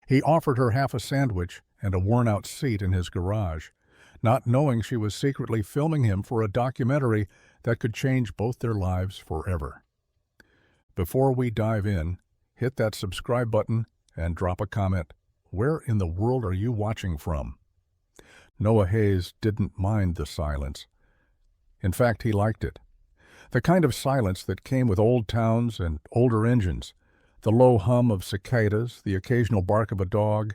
He offered her half a sandwich and a worn-out seat in his garage, not knowing she was secretly filming him for a documentary that could change both their lives forever. Before we dive in, hit that subscribe button and drop a comment. Where in the world are you watching from? Noah Hayes didn't mind the silence. In fact, he liked it. The kind of silence that came with old towns and older engines, the low hum of cicadas, the occasional bark of a dog,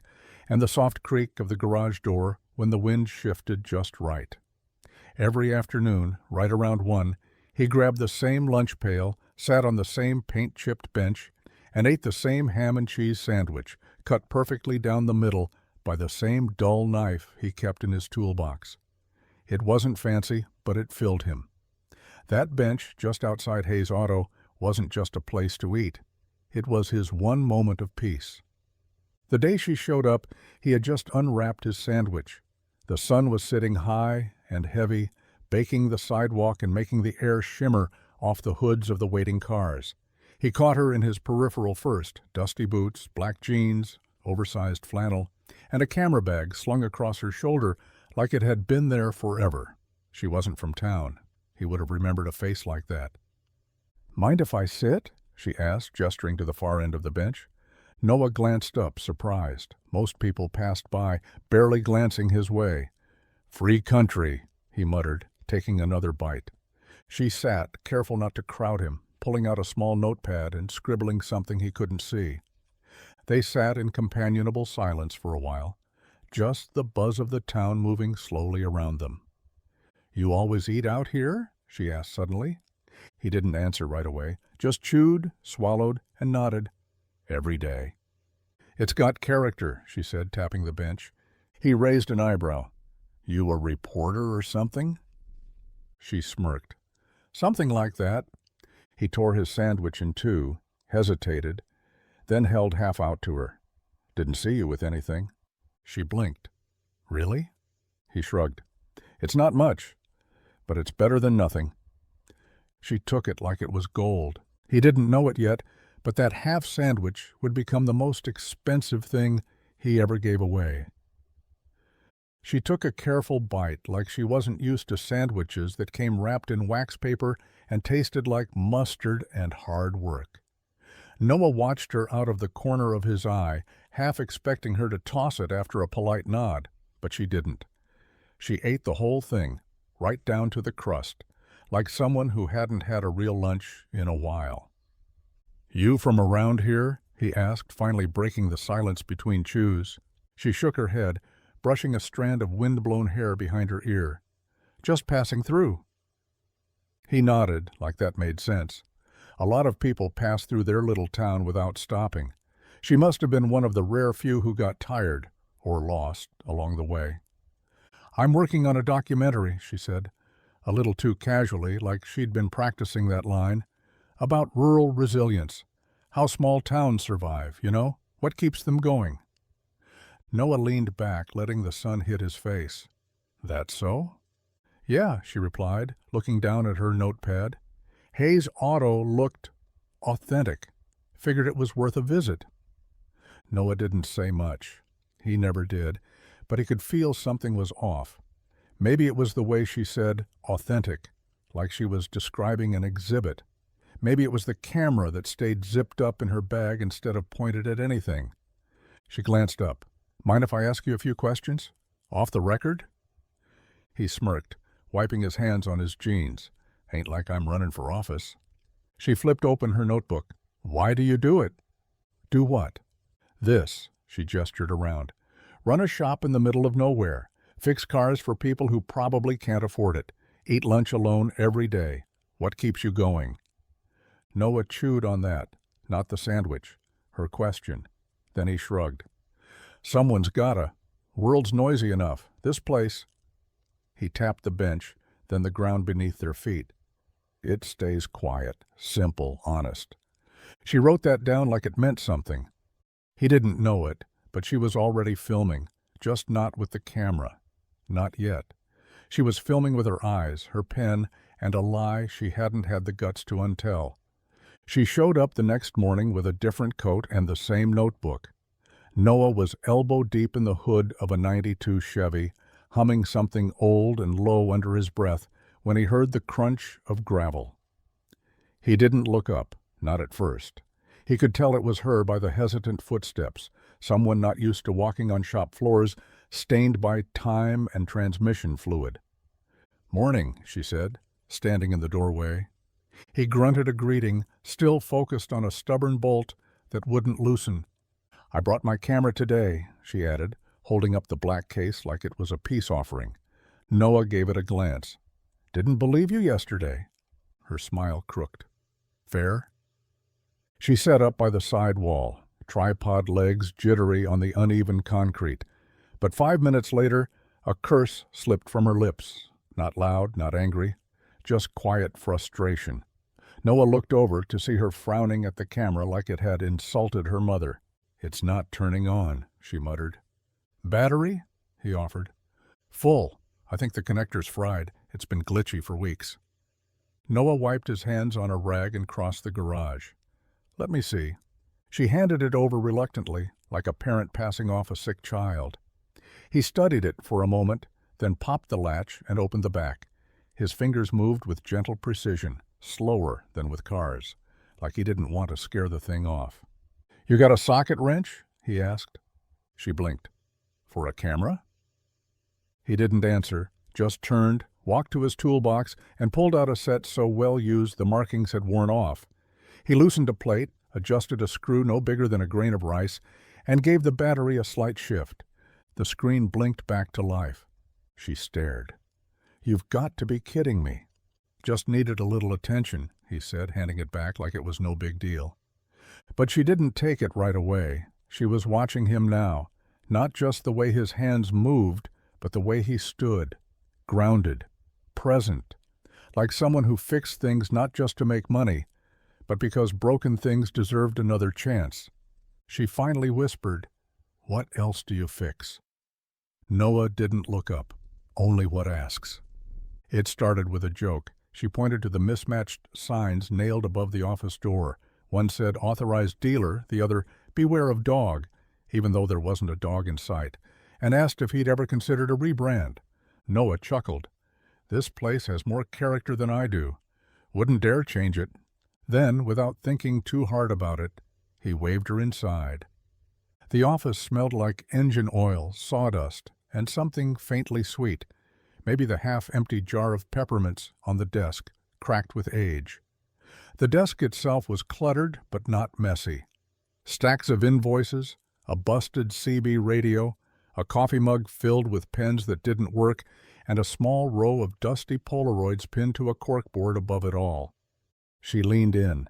and the soft creak of the garage door when the wind shifted just right. Every afternoon, right around 1, he grabbed the same lunch pail, sat on the same paint-chipped bench, and ate the same ham and cheese sandwich, cut perfectly down the middle by the same dull knife he kept in his toolbox. It wasn't fancy, but it filled him. That bench just outside Hayes' Auto wasn't just a place to eat. It was his one moment of peace. The day she showed up, he had just unwrapped his sandwich. The sun was sitting high and heavy, baking the sidewalk and making the air shimmer off the hoods of the waiting cars. He caught her in his peripheral first, dusty boots, black jeans, oversized flannel, and a camera bag slung across her shoulder like it had been there forever. She wasn't from town. He would have remembered a face like that. "Mind if I sit?" she asked, gesturing to the far end of the bench. Noah glanced up, surprised. Most people passed by, barely glancing his way. "Free country," he muttered, taking another bite. She sat, careful not to crowd him, pulling out a small notepad and scribbling something he couldn't see. They sat in companionable silence for a while, just the buzz of the town moving slowly around them. "You always eat out here?" she asked suddenly. He didn't answer right away, just chewed, swallowed, and nodded. "Every day." "It's got character," she said, tapping the bench. He raised an eyebrow. "You a reporter or something?" She smirked. "Something like that." He tore his sandwich in two, hesitated, then held half out to her. "Didn't see you with anything." She blinked. "Really?" He shrugged. "It's not much, but it's better than nothing." She took it like it was gold. He didn't know it yet, but that half sandwich would become the most expensive thing he ever gave away. She took a careful bite, like she wasn't used to sandwiches that came wrapped in wax paper and tasted like mustard and hard work. Noah watched her out of the corner of his eye, half expecting her to toss it after a polite nod, but she didn't. She ate the whole thing, right down to the crust, like someone who hadn't had a real lunch in a while. "You from around here?" he asked, finally breaking the silence between chews. She shook her head, brushing a strand of wind-blown hair behind her ear. "Just passing through." He nodded, like that made sense. A lot of people passed through their little town without stopping. She must have been one of the rare few who got tired, or lost, along the way. "I'm working on a documentary," she said, a little too casually, like she'd been practicing that line, "about rural resilience, how small towns survive, what keeps them going." Noah leaned back, letting the sun hit his face. "That so?" "Yeah," she replied, looking down at her notepad. Hayes' Auto looked authentic. Figured it was worth a visit. Noah didn't say much. He never did, but he could feel something was off. Maybe it was the way she said authentic, like she was describing an exhibit. Maybe it was the camera that stayed zipped up in her bag instead of pointed at anything. She glanced up. "Mind if I ask you a few questions? Off the record?" He smirked, wiping his hands on his jeans. "Ain't like I'm running for office." She flipped open her notebook. "Why do you do it?" "Do what?" "This," she gestured around. "Run a shop in the middle of nowhere. Fix cars for people who probably can't afford it. Eat lunch alone every day. What keeps you going?" Noah chewed on that, not the sandwich, her question. Then he shrugged. "Someone's gotta. World's noisy enough. This place—" He tapped the bench, then the ground beneath their feet. "It stays quiet, simple, honest." She wrote that down like it meant something. He didn't know it, but she was already filming, just not with the camera. Not yet. She was filming with her eyes, her pen, and a lie she hadn't had the guts to untell. She showed up the next morning with a different coat and the same notebook. Noah was elbow-deep in the hood of a '92 Chevy, humming something old and low under his breath when he heard the crunch of gravel. He didn't look up, not at first. He could tell it was her by the hesitant footsteps, someone not used to walking on shop floors, stained by time and transmission fluid. "Morning," she said, standing in the doorway. He grunted a greeting, still focused on a stubborn bolt that wouldn't loosen. "I brought my camera today," she added, holding up the black case like it was a peace offering. Noah gave it a glance. "Didn't believe you yesterday." Her smile crooked. "Fair?" She sat up by the side wall, tripod legs jittery on the uneven concrete. But 5 minutes later, a curse slipped from her lips. Not loud, not angry, just quiet frustration. Noah looked over to see her frowning at the camera like it had insulted her mother. "It's not turning on," she muttered. "Battery?" he offered. "Full. I think the connector's fried. It's been glitchy for weeks." Noah wiped his hands on a rag and crossed the garage. "Let me see." She handed it over reluctantly, like a parent passing off a sick child. He studied it for a moment, then popped the latch and opened the back. His fingers moved with gentle precision, slower than with cars, like he didn't want to scare the thing off. "You got a socket wrench?" he asked. She blinked. "For a camera?" He didn't answer, just turned, walked to his toolbox, and pulled out a set so well used the markings had worn off. He loosened a plate, adjusted a screw no bigger than a grain of rice, and gave the battery a slight shift. The screen blinked back to life. She stared. "You've got to be kidding me." "Just needed a little attention," he said, handing it back like it was no big deal. But she didn't take it right away. She was watching him now, not just the way his hands moved, but the way he stood, grounded, present, like someone who fixed things not just to make money, but because broken things deserved another chance. She finally whispered, "What else do you fix?" Noah didn't look up. Only what asks. It started with a joke. She pointed to the mismatched signs nailed above the office door. One said authorized dealer, the other beware of dog, even though there wasn't a dog in sight, and asked if he'd ever considered a rebrand. Noah chuckled. "This place has more character than I do. Wouldn't dare change it." Then, without thinking too hard about it, he waved her inside. The office smelled like engine oil, sawdust, and something faintly sweet. Maybe the half-empty jar of peppermints on the desk, cracked with age. The desk itself was cluttered but not messy. Stacks of invoices, a busted CB radio, a coffee mug filled with pens that didn't work, and a small row of dusty Polaroids pinned to a corkboard above it all. She leaned in.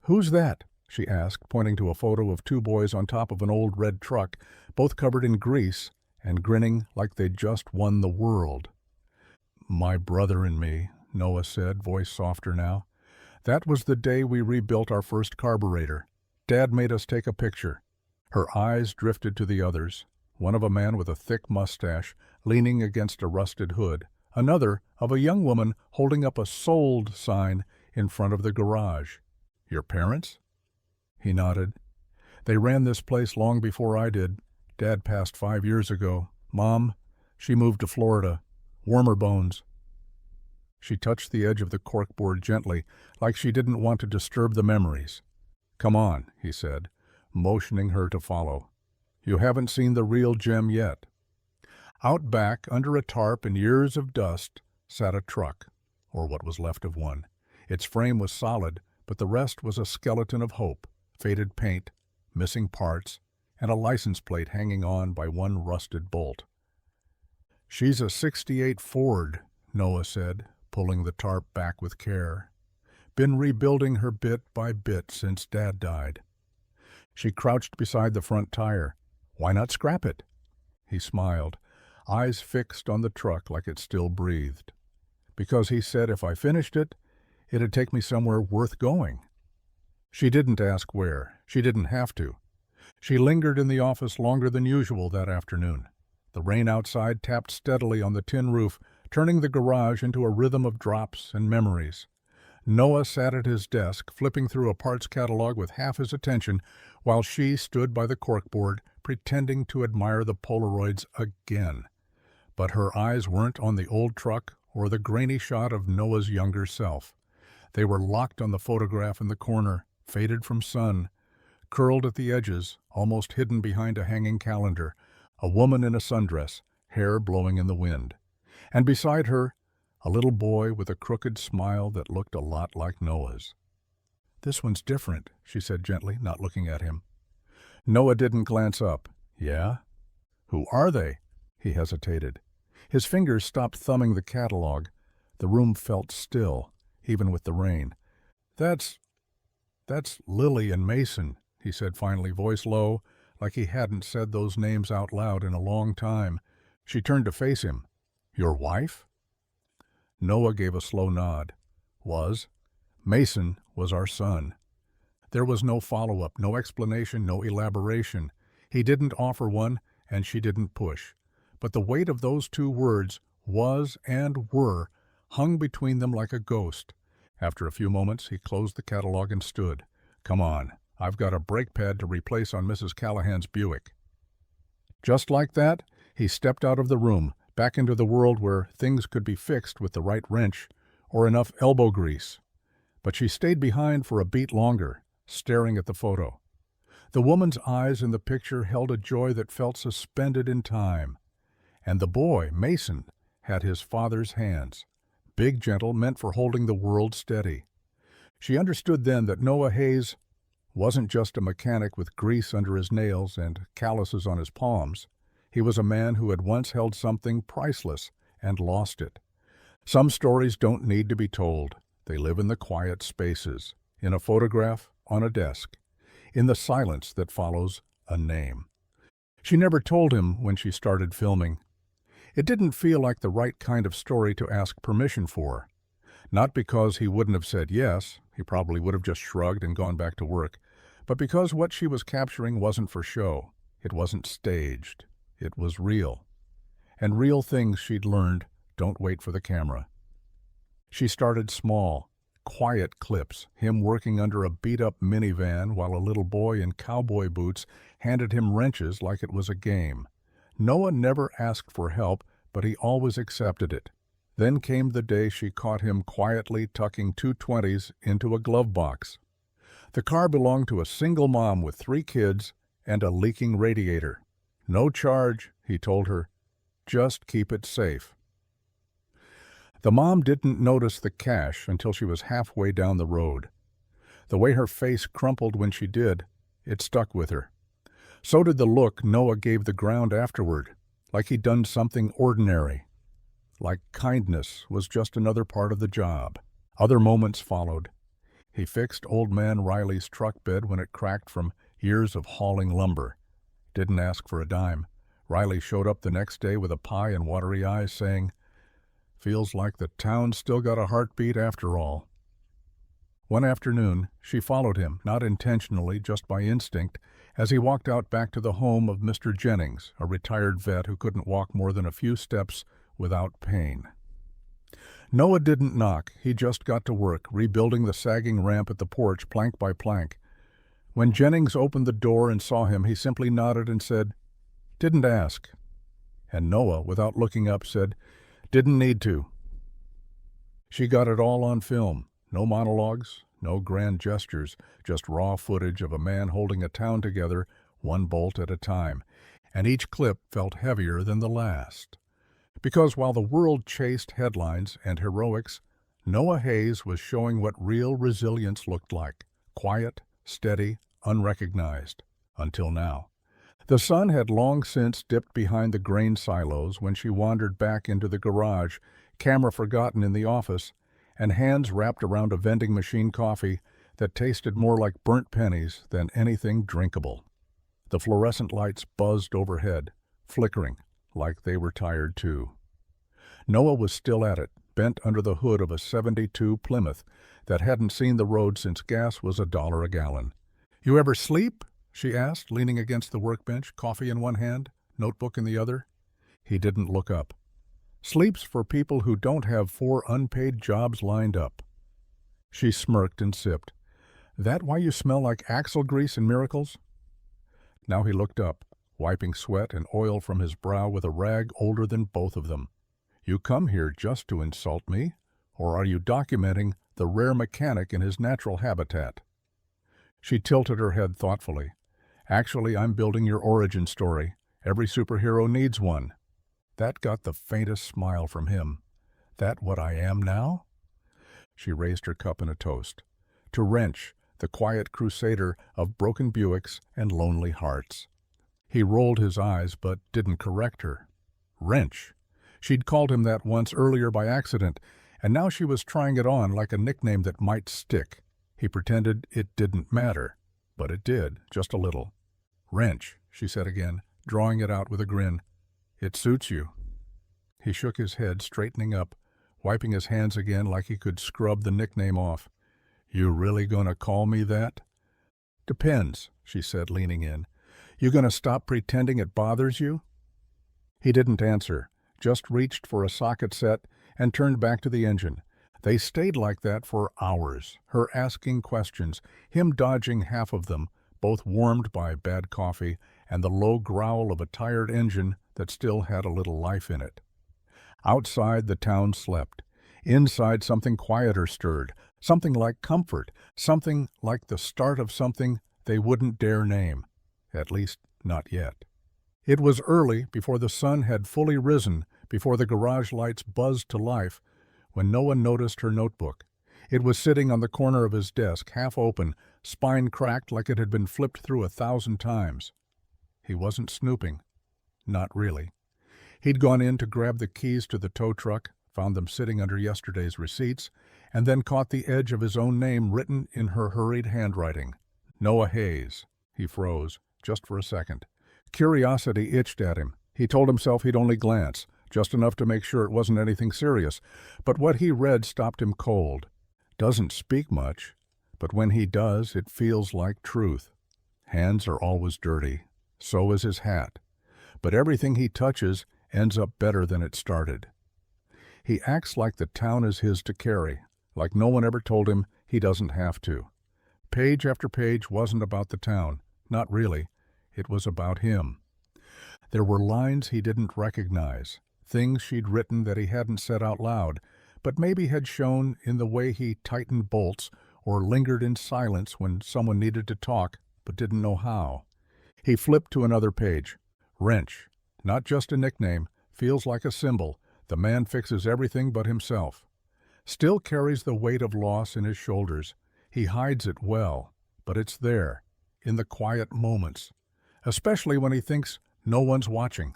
"Who's that?" she asked, pointing to a photo of two boys on top of an old red truck, both covered in grease and grinning like they'd just won the world. "My brother and me," Noah said, voice softer now. "That was the day we rebuilt our first carburetor. Dad made us take a picture." Her eyes drifted to the others, one of a man with a thick mustache leaning against a rusted hood, another of a young woman holding up a "sold" sign in front of the garage. "Your parents?" He nodded. "They ran this place long before I did. Dad passed 5 years ago. Mom, she moved to Florida. Warmer bones." She touched the edge of the corkboard gently, like she didn't want to disturb the memories. "Come on," he said, motioning her to follow. "You haven't seen the real gem yet." Out back, under a tarp and years of dust, sat a truck, or what was left of one. Its frame was solid, but the rest was a skeleton of hope, faded paint, missing parts, and a license plate hanging on by one rusted bolt. "She's a '68 Ford," Noah said, pulling the tarp back with care. "Been rebuilding her bit by bit since Dad died." She crouched beside the front tire. "Why not scrap it?" He smiled, eyes fixed on the truck like it still breathed. "Because he said if I finished it, it'd take me somewhere worth going." She didn't ask where. She didn't have to. She lingered in the office longer than usual that afternoon. The rain outside tapped steadily on the tin roof, turning the garage into a rhythm of drops and memories. Noah sat at his desk, flipping through a parts catalog with half his attention, while she stood by the corkboard, pretending to admire the Polaroids again. But her eyes weren't on the old truck or the grainy shot of Noah's younger self. They were locked on the photograph in the corner, faded from sun, curled at the edges, almost hidden behind a hanging calendar, a woman in a sundress, hair blowing in the wind. And beside her, a little boy with a crooked smile that looked a lot like Noah's. "This one's different," she said gently, not looking at him. Noah didn't glance up. "Yeah? Who are they?" He hesitated. His fingers stopped thumbing the catalog. The room felt still, even with the rain. That's Lily and Mason," he said finally, voice low, like he hadn't said those names out loud in a long time. She turned to face him. "Your wife?" Noah gave a slow nod. "Was. Mason was our son." There was no follow-up, no explanation, no elaboration. He didn't offer one, and she didn't push. But the weight of those two words, "was" and "were," hung between them like a ghost. After a few moments, he closed the catalog and stood. "Come on, I've got a brake pad to replace on Mrs. Callahan's Buick." Just like that, he stepped out of the room, back into the world where things could be fixed with the right wrench or enough elbow grease. But she stayed behind for a beat longer, staring at the photo. The woman's eyes in the picture held a joy that felt suspended in time. And the boy, Mason, had his father's hands, big, gentle, meant for holding the world steady. She understood then that Noah Hayes wasn't just a mechanic with grease under his nails and calluses on his palms. He was a man who had once held something priceless and lost it. Some stories don't need to be told. They live in the quiet spaces, in a photograph, on a desk, in the silence that follows a name. She never told him when she started filming. It didn't feel like the right kind of story to ask permission for. Not because he wouldn't have said yes, he probably would have just shrugged and gone back to work, but because what she was capturing wasn't for show. It wasn't staged. It was real. And real things she'd learned don't wait for the camera. She started small, quiet clips, him working under a beat-up minivan while a little boy in cowboy boots handed him wrenches like it was a game. Noah never asked for help, but he always accepted it. Then came the day she caught him quietly tucking 220s into a glove box. The car belonged to a single mom with 3 kids and a leaking radiator. "No charge," he told her. "Just keep it safe." The mom didn't notice the cash until she was halfway down the road. The way her face crumpled when she did, it stuck with her. So did the look Noah gave the ground afterward, like he'd done something ordinary. Like kindness was just another part of the job. Other moments followed. He fixed old man Riley's truck bed when it cracked from years of hauling lumber. Didn't ask for a dime. Riley showed up the next day with a pie and watery eyes, saying, "Feels like the town's still got a heartbeat after all." One afternoon, she followed him, not intentionally, just by instinct, as he walked out back to the home of Mr. Jennings, a retired vet who couldn't walk more than a few steps without pain. Noah didn't knock. He just got to work, rebuilding the sagging ramp at the porch plank by plank. When Jennings opened the door and saw him, he simply nodded and said, "Didn't ask." And Noah, without looking up, said, "Didn't need to." She got it all on film. No monologues, no grand gestures, just raw footage of a man holding a town together, one bolt at a time. And each clip felt heavier than the last. Because while the world chased headlines and heroics, Noah Hayes was showing what real resilience looked like. Quiet, steady, unrecognized. Until now. The sun had long since dipped behind the grain silos when she wandered back into the garage, camera forgotten in the office, and hands wrapped around a vending machine coffee that tasted more like burnt pennies than anything drinkable. The fluorescent lights buzzed overhead, flickering, like they were tired too. Noah was still at it, bent under the hood of a '72 Plymouth that hadn't seen the road since gas was $1 a gallon. "You ever sleep?" she asked, leaning against the workbench, coffee in one hand, notebook in the other. He didn't look up. "Sleep's for people who don't have 4 unpaid jobs lined up." She smirked and sipped. "That why you smell like axle grease in Miracles?" Now he looked up. wiping sweat and oil from his brow with a rag older than both of them. "You come here just to insult me, or are you documenting the rare mechanic in his natural habitat?" She tilted her head thoughtfully. "Actually, I'm building your origin story. Every superhero needs one." That got the faintest smile from him. "That what I am now?" She raised her cup in a toast. To Wrench, the quiet crusader of broken Buicks and lonely hearts. He rolled his eyes but didn't correct her. Wrench. She'd called him that once earlier by accident, and now she was trying it on like a nickname that might stick. He pretended it didn't matter, but it did, just a little. "Wrench," she said again, drawing it out with a grin. "It suits you." He shook his head, straightening up, wiping his hands again like he could scrub the nickname off. "You really gonna call me that?" "Depends," she said, leaning in. "You gonna stop pretending it bothers you?" He didn't answer, just reached for a socket set and turned back to the engine. They stayed like that for hours, her asking questions, him dodging half of them, both warmed by bad coffee and the low growl of a tired engine that still had a little life in it. Outside, the town slept. Inside, something quieter stirred, something like comfort, something like the start of something they wouldn't dare name, at least not yet. It was early, before the sun had fully risen, before the garage lights buzzed to life, when Noah noticed her notebook. It was sitting on the corner of his desk, half open, spine cracked like it had been flipped through 1,000 times. He wasn't snooping. Not really. He'd gone in to grab the keys to the tow truck, found them sitting under yesterday's receipts, and then caught the edge of his own name written in her hurried handwriting. Noah Hayes. He froze, just for a second. Curiosity itched at him. He told himself he'd only glance, just enough to make sure it wasn't anything serious, but what he read stopped him cold. Doesn't speak much, but when he does, it feels like truth. Hands are always dirty. So is his hat. But everything he touches ends up better than it started. He acts like the town is his to carry, like no one ever told him he doesn't have to. Page after page wasn't about the town. Not really. It was about him. There were lines he didn't recognize, things she'd written that he hadn't said out loud, but maybe had shown in the way he tightened bolts or lingered in silence when someone needed to talk but didn't know how. He flipped to another page. Wrench. Not just a nickname. Feels like a symbol. The man fixes everything but himself. Still carries the weight of loss in his shoulders. He hides it well, but it's there, in the quiet moments, especially when he thinks no one's watching.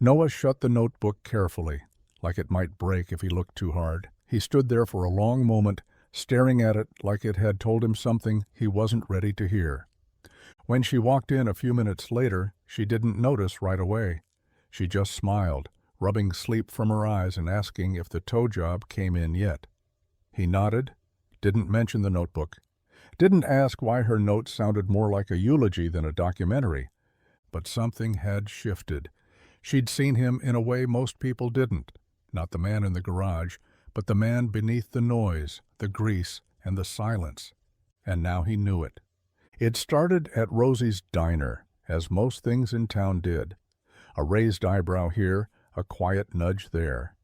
Noah shut the notebook carefully, like it might break if he looked too hard. He stood there for a long moment, staring at it like it had told him something he wasn't ready to hear. When she walked in a few minutes later, she didn't notice right away. She just smiled, rubbing sleep from her eyes and asking if the tow job came in yet. He nodded, didn't mention the notebook, didn't ask why her note sounded more like a eulogy than a documentary. But something had shifted. She'd seen him in a way most people didn't. Not the man in the garage, but the man beneath the noise, the grease, and the silence. And now he knew it. It started at Rosie's diner, as most things in town did. A raised eyebrow here, a quiet nudge there.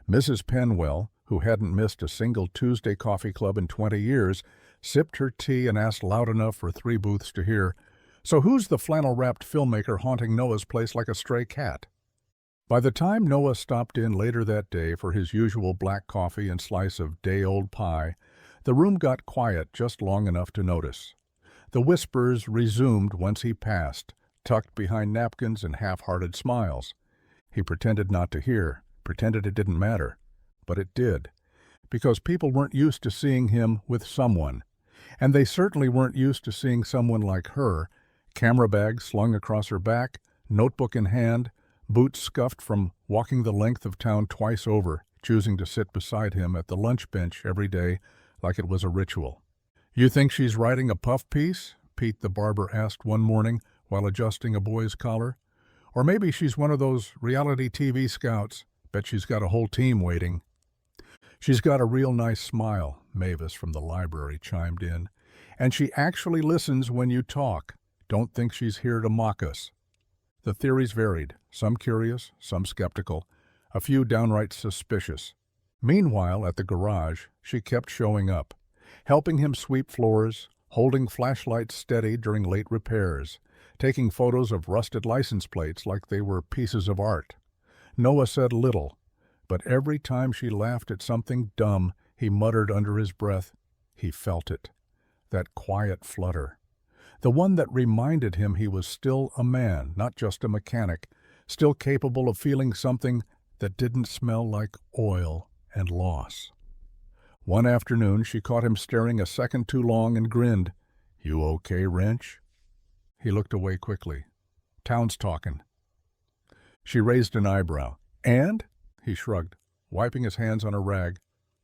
Mrs. Penwell, who hadn't missed a single Tuesday coffee club in 20 years, sipped her tea and asked loud enough for 3 booths to hear, "So who's the flannel-wrapped filmmaker haunting Noah's place like a stray cat?" By the time Noah stopped in later that day for his usual black coffee and slice of day-old pie, the room got quiet just long enough to notice. The whispers resumed once he passed, tucked behind napkins and half-hearted smiles. He pretended not to hear, pretended it didn't matter. But it did, because people weren't used to seeing him with someone. And they certainly weren't used to seeing someone like her, camera bag slung across her back, notebook in hand, boots scuffed from walking the length of town twice over, choosing to sit beside him at the lunch bench every day like it was a ritual. "You think she's writing a puff piece?" Pete the barber asked one morning while adjusting a boy's collar. "Or maybe she's one of those reality TV scouts. Bet she's got a whole team waiting." "She's got a real nice smile," Mavis from the library chimed in. "And she actually listens when you talk. Don't think she's here to mock us." The theories varied, some curious, some skeptical, a few downright suspicious. Meanwhile, at the garage, she kept showing up, helping him sweep floors, holding flashlights steady during late repairs, taking photos of rusted license plates like they were pieces of art. Noah said little, but every time she laughed at something dumb, he muttered under his breath. He felt it. That quiet flutter. The one that reminded him he was still a man, not just a mechanic, still capable of feeling something that didn't smell like oil and loss. One afternoon, she caught him staring a second too long and grinned. "You okay, Wrench?" He looked away quickly. "Town's talking." She raised an eyebrow. "And?" He shrugged, wiping his hands on a rag.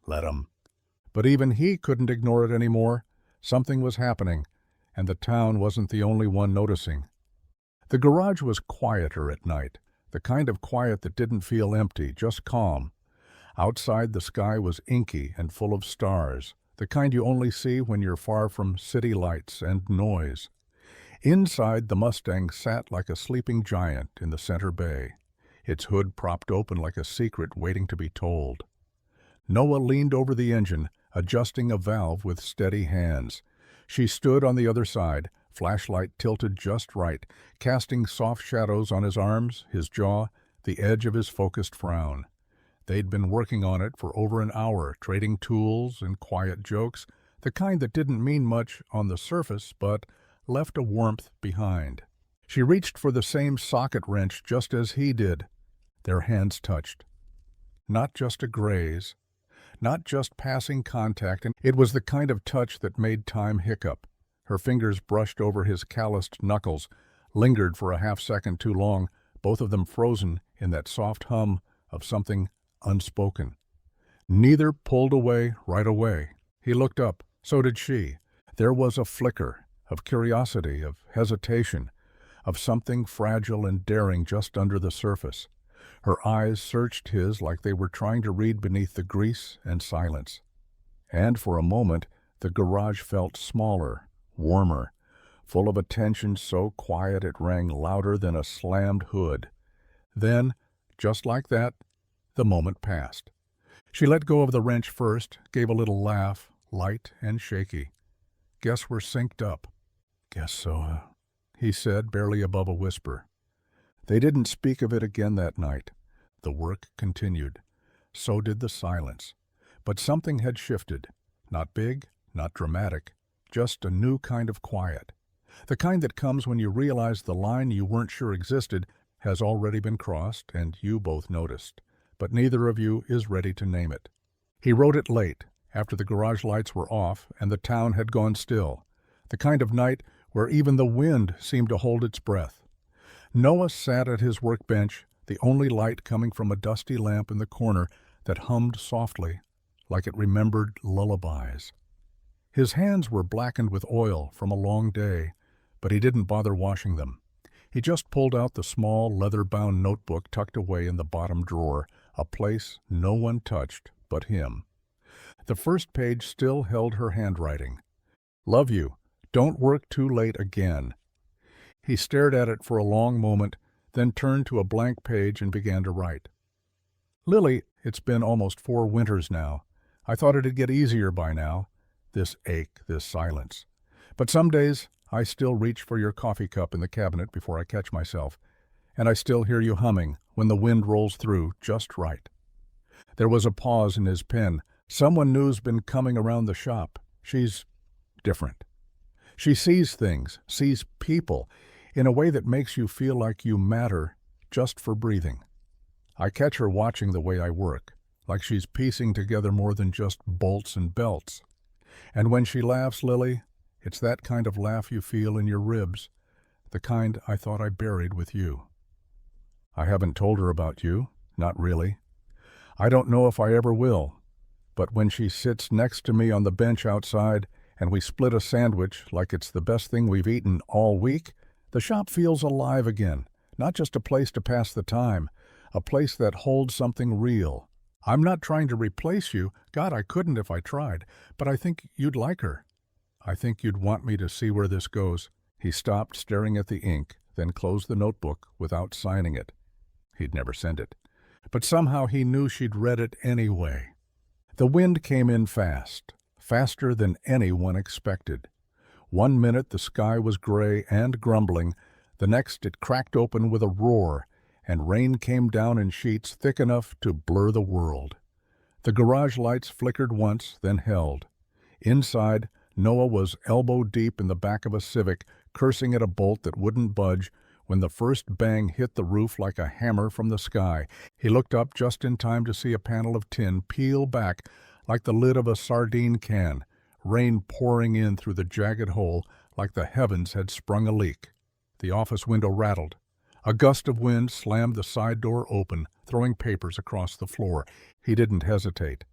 "Let 'em." But even he couldn't ignore it anymore. Something was happening, and the town wasn't the only one noticing. The garage was quieter at night, the kind of quiet that didn't feel empty, just calm. Outside, the sky was inky and full of stars, the kind you only see when you're far from city lights and noise. Inside, the Mustang sat like a sleeping giant in the center bay, its hood propped open like a secret waiting to be told. Noah leaned over the engine, adjusting a valve with steady hands. She stood on the other side, flashlight tilted just right, casting soft shadows on his arms, his jaw, the edge of his focused frown. They'd been working on it for over an hour, trading tools and quiet jokes, the kind that didn't mean much on the surface, but left a warmth behind. She reached for the same socket wrench just as he did. Their hands touched. Not just a graze, not just passing contact, and it was the kind of touch that made time hiccup. Her fingers brushed over his calloused knuckles, lingered for a half-second too long, both of them frozen in that soft hum of something unspoken. Neither pulled away right away. He looked up. So did she. There was a flicker of curiosity, of hesitation, of something fragile and daring just under the surface. Her eyes searched his like they were trying to read beneath the grease and silence. And for a moment, the garage felt smaller, warmer, full of a tension so quiet it rang louder than a slammed hood. Then, just like that, the moment passed. She let go of the wrench first, gave a little laugh, light and shaky. "Guess we're synced up." "Guess so," he said, barely above a whisper. They didn't speak of it again that night. The work continued. So did the silence. But something had shifted. Not big, not dramatic, just a new kind of quiet. The kind that comes when you realize the line you weren't sure existed has already been crossed, and you both noticed. But neither of you is ready to name it. He wrote it late, after the garage lights were off and the town had gone still. The kind of night where even the wind seemed to hold its breath. Noah sat at his workbench, the only light coming from a dusty lamp in the corner that hummed softly, like it remembered lullabies. His hands were blackened with oil from a long day, but he didn't bother washing them. He just pulled out the small, leather-bound notebook tucked away in the bottom drawer, a place no one touched but him. The first page still held her handwriting. "Love you. Don't work too late again." He stared at it for a long moment, then turned to a blank page and began to write. "Lily, it's been almost 4 winters now. I thought it'd get easier by now. This ache, this silence. But some days I still reach for your coffee cup in the cabinet before I catch myself, and I still hear you humming when the wind rolls through just right." There was a pause in his pen. "Someone new's been coming around the shop. She's different. She sees things, sees people, in a way that makes you feel like you matter just for breathing. I catch her watching the way I work, like she's piecing together more than just bolts and belts. And when she laughs, Lily, it's that kind of laugh you feel in your ribs, the kind I thought I buried with you. I haven't told her about you, not really. I don't know if I ever will, but when she sits next to me on the bench outside and we split a sandwich like it's the best thing we've eaten all week, the shop feels alive again, not just a place to pass the time, a place that holds something real. I'm not trying to replace you. God, I couldn't if I tried, but I think you'd like her. I think you'd want me to see where this goes." He stopped, staring at the ink, then closed the notebook without signing it. He'd never send it. But somehow he knew she'd read it anyway. The wind came in fast, faster than anyone expected. 1 minute the sky was gray and grumbling, the next it cracked open with a roar, and rain came down in sheets thick enough to blur the world. The garage lights flickered once, then held. Inside, Noah was elbow-deep in the back of a Civic, cursing at a bolt that wouldn't budge, when the first bang hit the roof like a hammer from the sky. He looked up just in time to see a panel of tin peel back like the lid of a sardine can, rain pouring in through the jagged hole like the heavens had sprung a leak. The office window rattled. A gust of wind slammed the side door open, throwing papers across the floor. He didn't hesitate.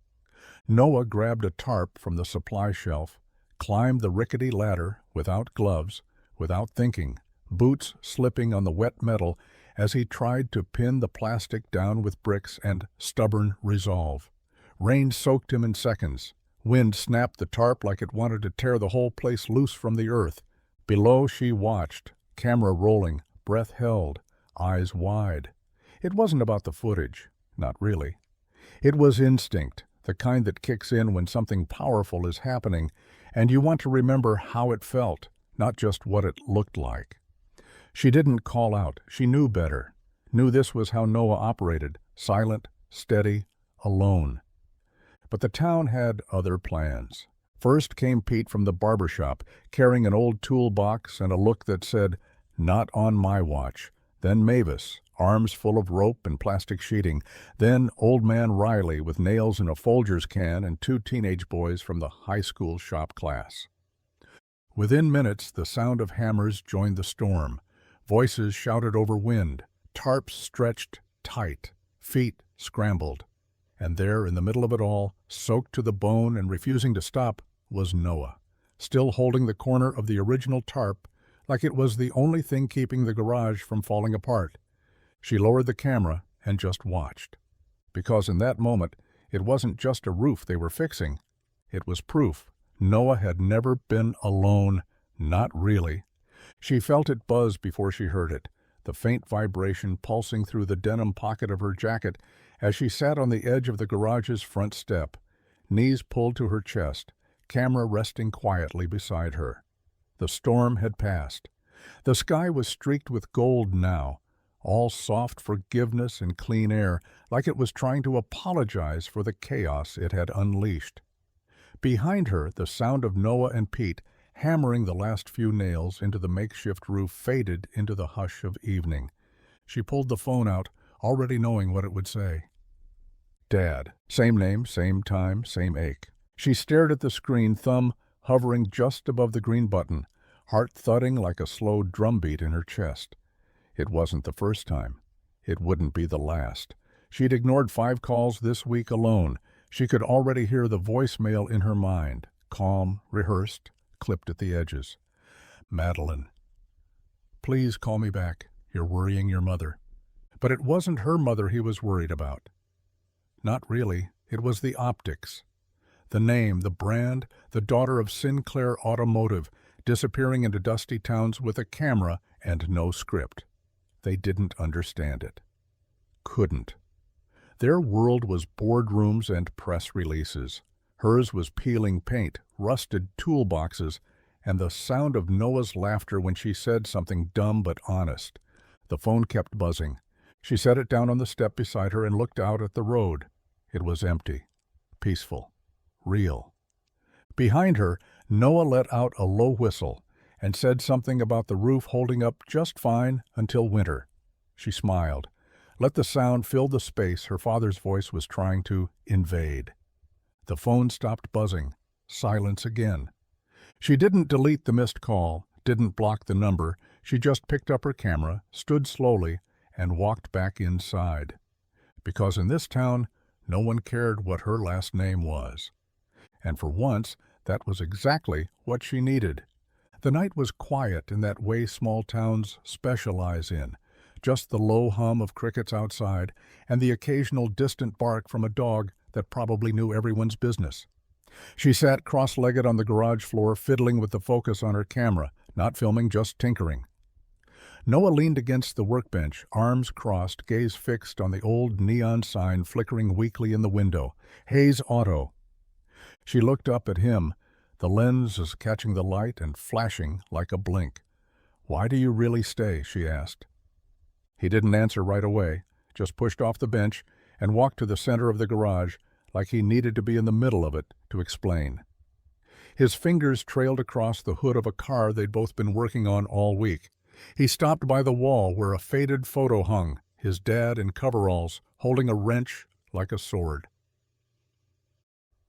Noah grabbed a tarp from the supply shelf, climbed the rickety ladder without gloves, without thinking, boots slipping on the wet metal as he tried to pin the plastic down with bricks and stubborn resolve. Rain soaked him in seconds. Wind snapped the tarp like it wanted to tear the whole place loose from the earth. Below she watched, camera rolling, breath held, eyes wide. It wasn't about the footage, not really. It was instinct, the kind that kicks in when something powerful is happening, and you want to remember how it felt, not just what it looked like. She didn't call out. She knew better. Knew this was how Noah operated, silent, steady, alone. But the town had other plans. First came Pete from the barber shop, carrying an old toolbox and a look that said, "Not on my watch." Then Mavis, arms full of rope and plastic sheeting. Then Old Man Riley with nails in a Folgers can and 2 teenage boys from the high school shop class. Within minutes, the sound of hammers joined the storm. Voices shouted over wind. Tarps stretched tight. Feet scrambled. And there, in the middle of it all, soaked to the bone and refusing to stop, was Noah, still holding the corner of the original tarp like it was the only thing keeping the garage from falling apart. She lowered the camera and just watched. Because in that moment, it wasn't just a roof they were fixing. It was proof Noah had never been alone, not really. She felt it buzz before she heard it, the faint vibration pulsing through the denim pocket of her jacket as she sat on the edge of the garage's front step, knees pulled to her chest, camera resting quietly beside her. The storm had passed. The sky was streaked with gold now, all soft forgiveness and clean air, like it was trying to apologize for the chaos it had unleashed. Behind her, the sound of Noah and Pete hammering the last few nails into the makeshift roof faded into the hush of evening. She pulled the phone out, already knowing what it would say. Dad. Same name, same time, same ache. She stared at the screen, thumb hovering just above the green button, heart thudding like a slow drumbeat in her chest. It wasn't the first time. It wouldn't be the last. She'd ignored 5 calls this week alone. She could already hear the voicemail in her mind, calm, rehearsed, clipped at the edges. Madeline. Please call me back. You're worrying your mother. But it wasn't her mother he was worried about. Not really. It was the optics. The name, the brand, the daughter of Sinclair Automotive, disappearing into dusty towns with a camera and no script. They didn't understand it. Couldn't. Their world was boardrooms and press releases. Hers was peeling paint, rusted toolboxes, and the sound of Noah's laughter when she said something dumb but honest. The phone kept buzzing. She set it down on the step beside her and looked out at the road. It was empty, peaceful, real. Behind her, Noah let out a low whistle and said something about the roof holding up just fine until winter. She smiled, let the sound fill the space her father's voice was trying to invade. The phone stopped buzzing. Silence again. She didn't delete the missed call, didn't block the number. She just picked up her camera, stood slowly, and walked back inside. Because in this town, no one cared what her last name was. And for once, that was exactly what she needed. The night was quiet in that way small towns specialize in. Just the low hum of crickets outside and the occasional distant bark from a dog that probably knew everyone's business. She sat cross-legged on the garage floor, fiddling with the focus on her camera, not filming, just tinkering. Noah leaned against the workbench, arms crossed, gaze fixed on the old neon sign flickering weakly in the window. Hayes Auto. She looked up at him, the lenses catching the light and flashing like a blink. "Why do you really stay?" she asked. He didn't answer right away, just pushed off the bench and walked to the center of the garage like he needed to be in the middle of it to explain. His fingers trailed across the hood of a car they'd both been working on all week. He stopped by the wall where a faded photo hung, his dad in coveralls, holding a wrench like a sword.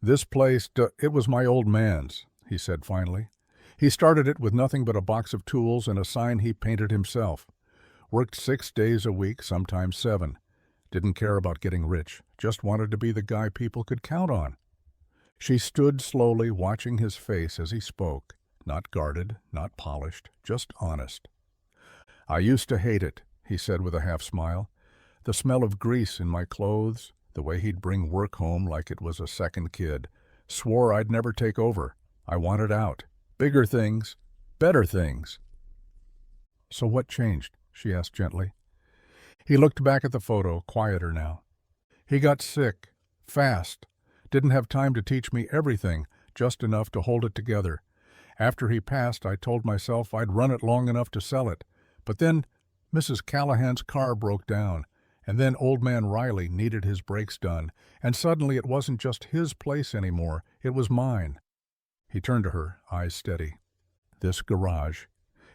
"This place, it was my old man's," he said finally. He started it with nothing but a box of tools and a sign he painted himself. Worked 6 days a week, sometimes 7. Didn't care about getting rich, just wanted to be the guy people could count on. She stood slowly, watching his face as he spoke, not guarded, not polished, just honest. "I used to hate it," he said with a half-smile. "The smell of grease in my clothes, the way he'd bring work home like it was a second kid. Swore I'd never take over. I wanted out. Bigger things, better things." "So what changed?" she asked gently. He looked back at the photo, quieter now. "He got sick, fast. Didn't have time to teach me everything, just enough to hold it together. After he passed, I told myself I'd run it long enough to sell it. But then Mrs. Callahan's car broke down, and then old man Riley needed his brakes done, and suddenly it wasn't just his place anymore, it was mine." He turned to her, eyes steady. "This garage.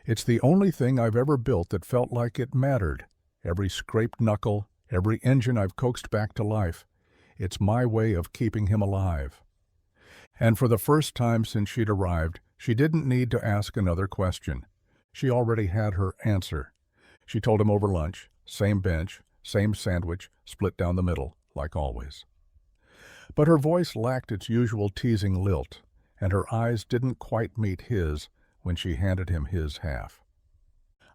It's the only thing I've ever built that felt like it mattered. Every scraped knuckle, every engine I've coaxed back to life. It's my way of keeping him alive." And for the first time since she'd arrived, she didn't need to ask another question. She already had her answer. She told him over lunch, same bench, same sandwich, split down the middle, like always. But her voice lacked its usual teasing lilt, and her eyes didn't quite meet his when she handed him his half.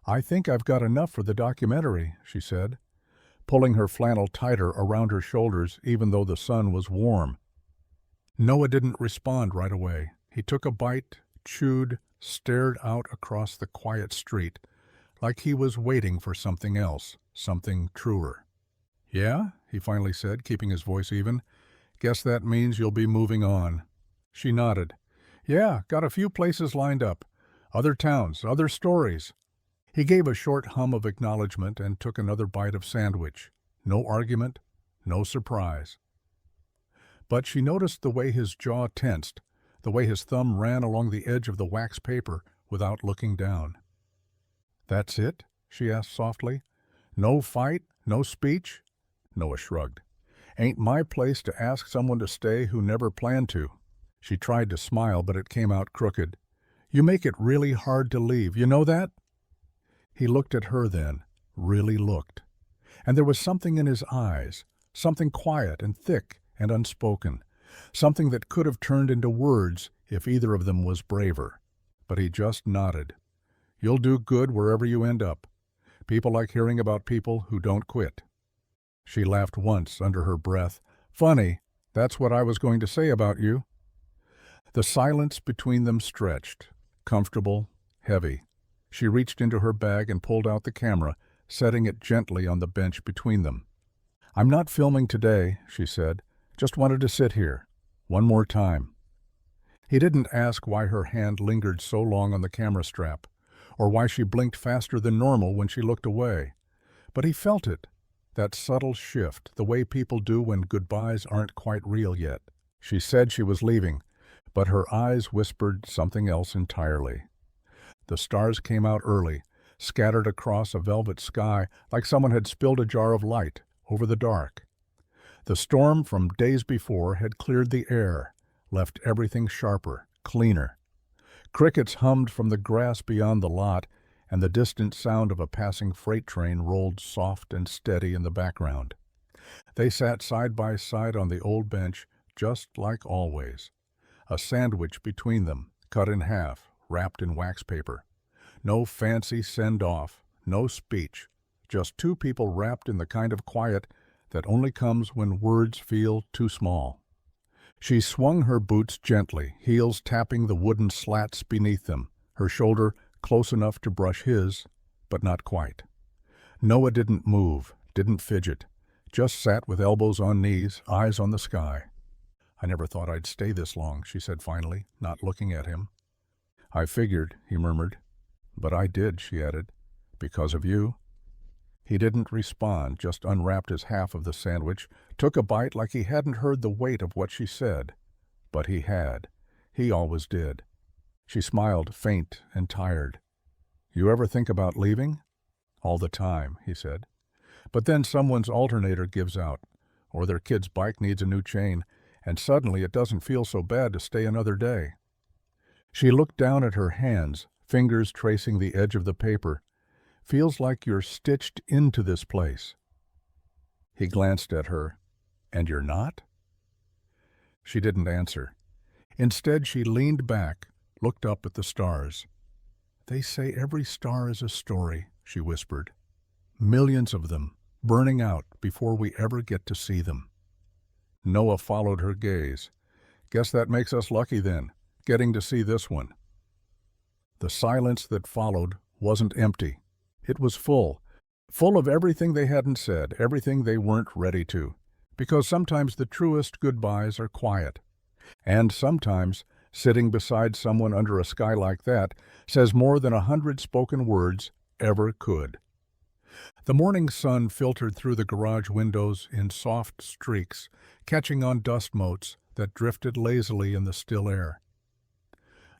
"I think I've got enough for the documentary," she said, pulling her flannel tighter around her shoulders even though the sun was warm. Noah didn't respond right away. He took a bite, chewed, stared out across the quiet street, like he was waiting for something else, something truer. "Yeah?" he finally said, keeping his voice even. "Guess that means you'll be moving on." She nodded. "Yeah, got a few places lined up. Other towns, other stories." He gave a short hum of acknowledgement and took another bite of sandwich. No argument, no surprise. But she noticed the way his jaw tensed, the way his thumb ran along the edge of the wax paper without looking down. "That's it?" she asked softly. "No fight, no speech?" Noah shrugged. "Ain't my place to ask someone to stay who never planned to." She tried to smile, but it came out crooked. "You make it really hard to leave, you know that?" He looked at her then, really looked. And there was something in his eyes, something quiet and thick and unspoken, something that could have turned into words if either of them was braver. But he just nodded. "You'll do good wherever you end up. People like hearing about people who don't quit." She laughed once under her breath. "Funny, that's what I was going to say about you." The silence between them stretched, comfortable, heavy. She reached into her bag and pulled out the camera, setting it gently on the bench between them. "I'm not filming today," she said. "Just wanted to sit here. One more time." He didn't ask why her hand lingered so long on the camera strap, or why she blinked faster than normal when she looked away. But he felt it, that subtle shift, the way people do when goodbyes aren't quite real yet. She said she was leaving, but her eyes whispered something else entirely. The stars came out early, scattered across a velvet sky like someone had spilled a jar of light over the dark. The storm from days before had cleared the air, left everything sharper, cleaner. Crickets hummed from the grass beyond the lot, and the distant sound of a passing freight train rolled soft and steady in the background. They sat side by side on the old bench, just like always. A sandwich between them, cut in half, wrapped in wax paper. No fancy send-off, no speech, just two people wrapped in the kind of quiet that only comes when words feel too small. She swung her boots gently, heels tapping the wooden slats beneath them, her shoulder close enough to brush his, but not quite. Noah didn't move, didn't fidget, just sat with elbows on knees, eyes on the sky. "I never thought I'd stay this long," she said finally, not looking at him. "I figured," he murmured. "But I did," she added. "Because of you." He didn't respond, just unwrapped his half of the sandwich, took a bite like he hadn't heard the weight of what she said. But he had. He always did. She smiled, faint and tired. "You ever think about leaving?" "All the time," he said. "But then someone's alternator gives out, or their kid's bike needs a new chain, and suddenly it doesn't feel so bad to stay another day." She looked down at her hands, fingers tracing the edge of the paper. "Feels like you're stitched into this place." He glanced at her. "And you're not?" She didn't answer. Instead, she leaned back, looked up at the stars. "They say every star is a story," she whispered. "Millions of them, burning out before we ever get to see them." Noah followed her gaze. "Guess that makes us lucky then, getting to see this one." The silence that followed wasn't empty. It was full of everything they hadn't said, everything they weren't ready to. Because sometimes the truest goodbyes are quiet. And sometimes, sitting beside someone under a sky like that says more than 100 spoken words ever could. The morning sun filtered through the garage windows in soft streaks, catching on dust motes that drifted lazily in the still air.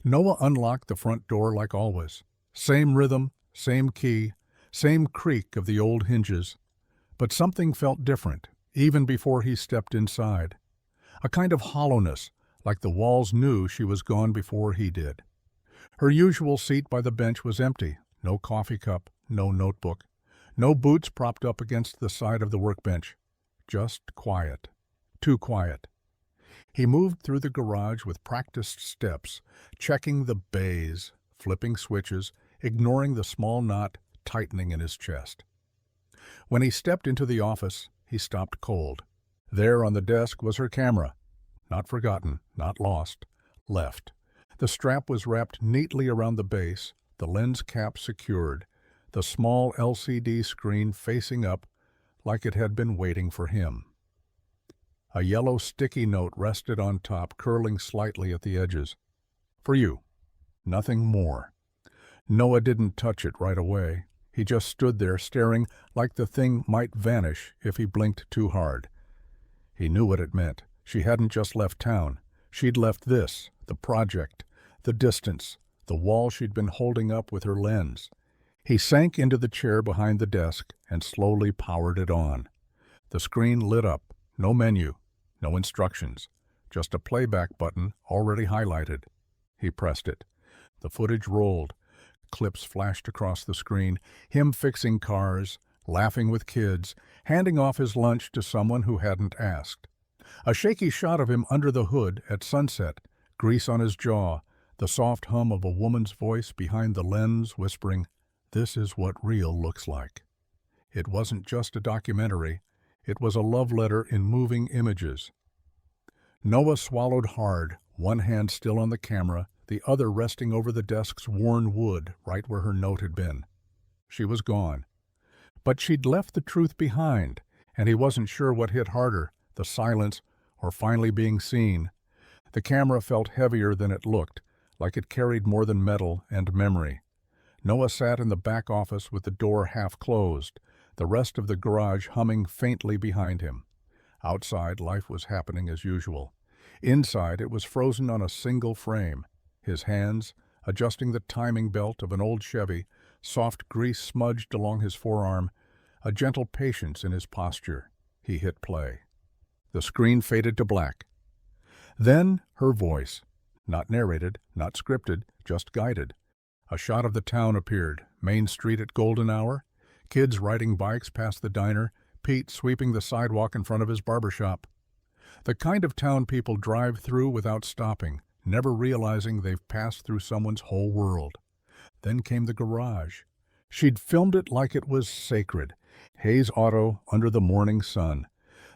Noah unlocked the front door like always. Same rhythm, same key, same creak of the old hinges. But something felt different, even before he stepped inside. A kind of hollowness, like the walls knew she was gone before he did. Her usual seat by the bench was empty. No coffee cup, no notebook. No boots propped up against the side of the workbench. Just quiet. Too quiet. He moved through the garage with practiced steps, checking the bays, flipping switches, ignoring the small knot tightening in his chest. When he stepped into the office, he stopped cold. There on the desk was her camera. Not forgotten, not lost, left. The strap was wrapped neatly around the base, the lens cap secured, the small LCD screen facing up like it had been waiting for him. A yellow sticky note rested on top, curling slightly at the edges. "For you." Nothing more. Noah didn't touch it right away. He just stood there staring like the thing might vanish if he blinked too hard. He knew what it meant. She hadn't just left town. She'd left this, the project, the distance, the wall she'd been holding up with her lens. He sank into the chair behind the desk and slowly powered it on. The screen lit up. No menu, no instructions, just a playback button already highlighted. He pressed it. The footage rolled. Clips flashed across the screen, him fixing cars, laughing with kids, handing off his lunch to someone who hadn't asked. A shaky shot of him under the hood at sunset, grease on his jaw, the soft hum of a woman's voice behind the lens whispering, "This is what real looks like." It wasn't just a documentary. It was a love letter in moving images. Noah swallowed hard, one hand still on the camera, the other resting over the desk's worn wood right where her note had been. She was gone. But she'd left the truth behind, and he wasn't sure what hit harder, the silence or finally being seen. The camera felt heavier than it looked, like it carried more than metal and memory. Noah sat in the back office with the door half closed, the rest of the garage humming faintly behind him. Outside, life was happening as usual. Inside, it was frozen on a single frame. His hands, adjusting the timing belt of an old Chevy, soft grease smudged along his forearm, a gentle patience in his posture. He hit play. The screen faded to black. Then her voice, not narrated, not scripted, just guided. A shot of the town appeared, Main Street at golden hour, kids riding bikes past the diner, Pete sweeping the sidewalk in front of his barber shop. The kind of town people drive through without stopping, never realizing they've passed through someone's whole world. Then came the garage. She'd filmed it like it was sacred. Hayes Auto under the morning sun.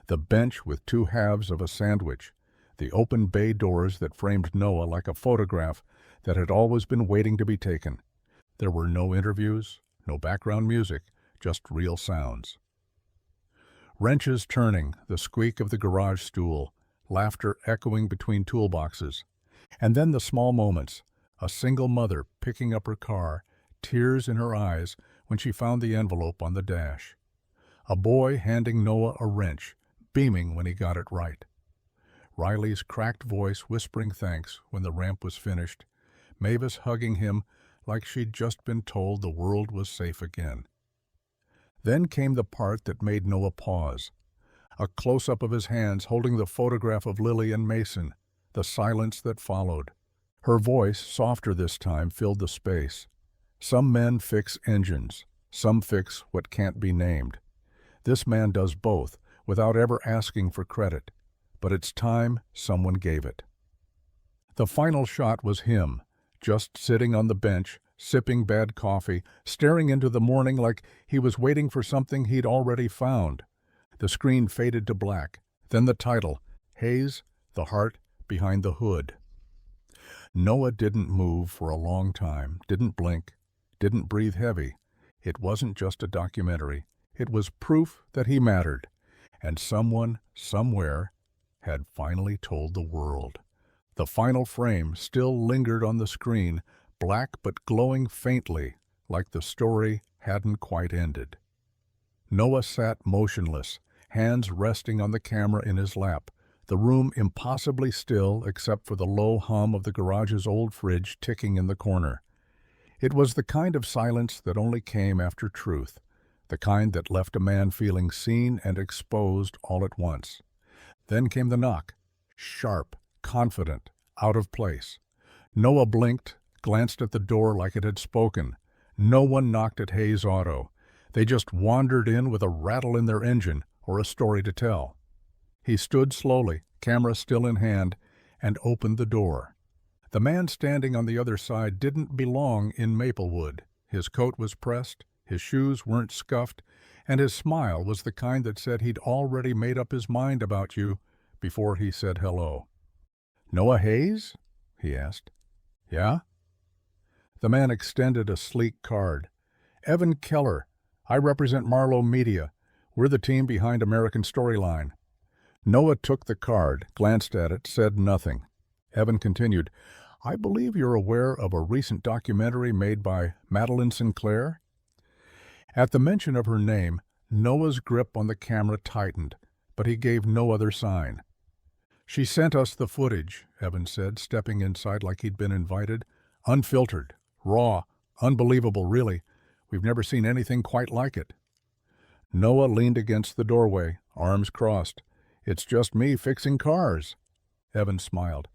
The bench with two halves of a sandwich. The open bay doors that framed Noah like a photograph that had always been waiting to be taken. There were no interviews, No background music, just real sounds. Wrenches turning, the squeak of the garage stool, laughter echoing between toolboxes. And then the small moments, a single mother picking up her car, tears in her eyes when she found the envelope on the dash. A boy handing Noah a wrench, beaming when he got it right. Riley's cracked voice whispering thanks when the ramp was finished, Mavis hugging him like she'd just been told the world was safe again. Then came the part that made Noah pause. A close-up of his hands holding the photograph of Lily and Mason, the silence that followed. Her voice, softer this time, filled the space. Some men fix engines, some fix what can't be named. This man does both, without ever asking for credit. But it's time someone gave it. The final shot was him, just sitting on the bench, sipping bad coffee, staring into the morning like he was waiting for something he'd already found. The screen faded to black. Then the title, Hayes, the Heart Behind the Hood. Noah didn't move for a long time, didn't blink, didn't breathe heavy. It wasn't just a documentary. It was proof that he mattered. And someone, somewhere, had finally told the world. The final frame still lingered on the screen, black but glowing faintly, like the story hadn't quite ended. Noah sat motionless, hands resting on the camera in his lap, the room impossibly still except for the low hum of the garage's old fridge ticking in the corner. It was the kind of silence that only came after truth, the kind that left a man feeling seen and exposed all at once. Then came the knock, sharp, confident, out of place. Noah blinked, glanced at the door like it had spoken. No one knocked at Hayes Auto. They just wandered in with a rattle in their engine or a story to tell. He stood slowly, camera still in hand, and opened the door. The man standing on the other side didn't belong in Maplewood. His coat was pressed, his shoes weren't scuffed, and his smile was the kind that said he'd already made up his mind about you before he said hello. "Noah Hayes?" he asked. "Yeah?" The man extended a sleek card. "Evan Keller. I represent Marlowe Media. We're the team behind American Storyline." Noah took the card, glanced at it, said nothing. Evan continued, "I believe you're aware of a recent documentary made by Madeline Sinclair?" At the mention of her name, Noah's grip on the camera tightened, but he gave no other sign. "She sent us the footage," Evan said, stepping inside like he'd been invited. "Unfiltered, raw, unbelievable, really. We've never seen anything quite like it." Noah leaned against the doorway, arms crossed. "It's just me fixing cars." Evan smiled.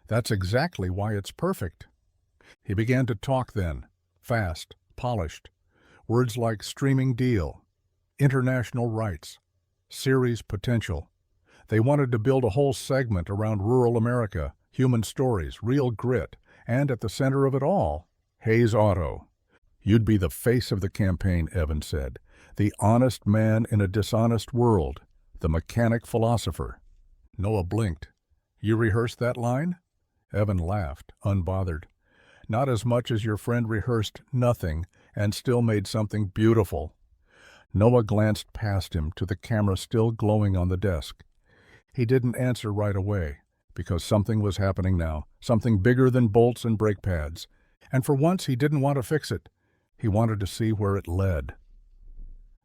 "That's exactly why it's perfect." He began to talk then, fast, polished. Words like streaming deal, international rights, series potential. They wanted to build a whole segment around rural America, human stories, real grit, and at the center of it all, Hayes Auto. "You'd be the face of the campaign," Evan said. "The honest man in a dishonest world, the mechanic philosopher." Noah blinked. "You rehearsed that line?" Evan laughed, unbothered. "Not as much as your friend rehearsed nothing and still made something beautiful." Noah glanced past him to the camera still glowing on the desk. He didn't answer right away, because something was happening now, something bigger than bolts and brake pads. And for once he didn't want to fix it. He wanted to see where it led.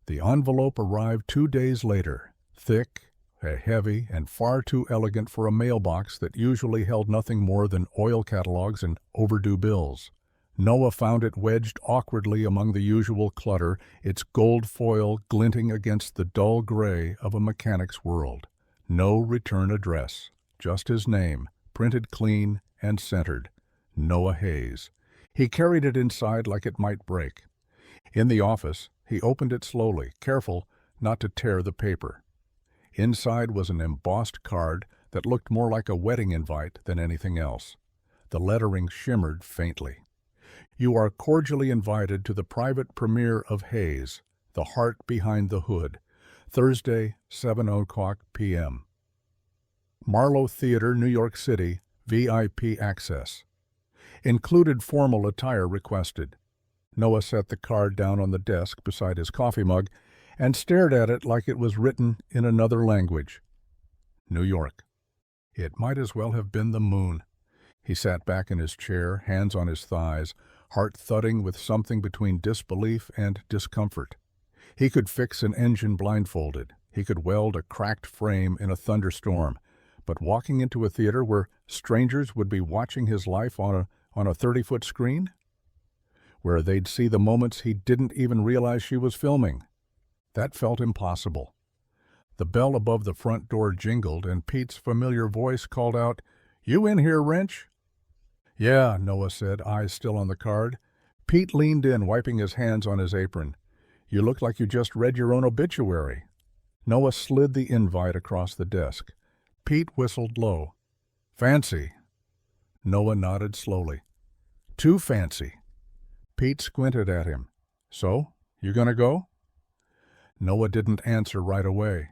The envelope arrived 2 days later, thick, heavy, and far too elegant for a mailbox that usually held nothing more than oil catalogs and overdue bills. Noah found it wedged awkwardly among the usual clutter, its gold foil glinting against the dull gray of a mechanic's world. No return address, just his name, printed clean and centered. Noah Hayes. He carried it inside like it might break. In the office, he opened it slowly, careful not to tear the paper. Inside was an embossed card that looked more like a wedding invite than anything else. The lettering shimmered faintly. "You are cordially invited to the private premiere of Hayes, The Heart Behind the Hood, Thursday, 7:00 p.m. Marlowe Theater, New York City, VIP access. Included formal attire requested. Noah set the card down on the desk beside his coffee mug and stared at it like it was written in another language. New York. It might as well have been the moon. He sat back in his chair, hands on his thighs, heart thudding with something between disbelief and discomfort. He could fix an engine blindfolded. He could weld a cracked frame in a thunderstorm. But walking into a theater where strangers would be watching his life on a 30-foot screen? Where they'd see the moments he didn't even realize she was filming. That felt impossible. The bell above the front door jingled, and Pete's familiar voice called out, "You in here, Wrench?" "Yeah," Noah said, eyes still on the card. Pete leaned in, wiping his hands on his apron. "You look like you just read your own obituary." Noah slid the invite across the desk. Pete whistled low. "Fancy." Noah nodded slowly. "Too fancy." Pete squinted at him. "So, you gonna go?" Noah didn't answer right away.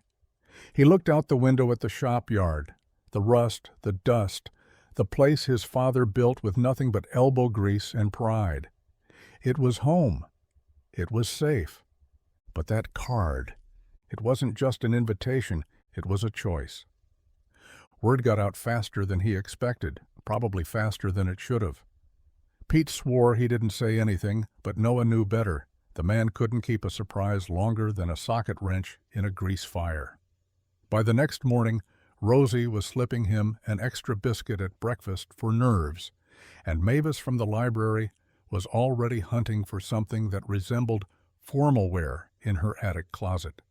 He looked out the window at the shop yard, the rust, the dust, the place his father built with nothing but elbow grease and pride. It was home. It was safe. But that card, it wasn't just an invitation, it was a choice. Word got out faster than he expected, probably faster than it should have. Pete swore he didn't say anything, but Noah knew better. The man couldn't keep a surprise longer than a socket wrench in a grease fire. By the next morning, Rosie was slipping him an extra biscuit at breakfast for nerves, and Mavis from the library was already hunting for something that resembled formal wear in her attic closet.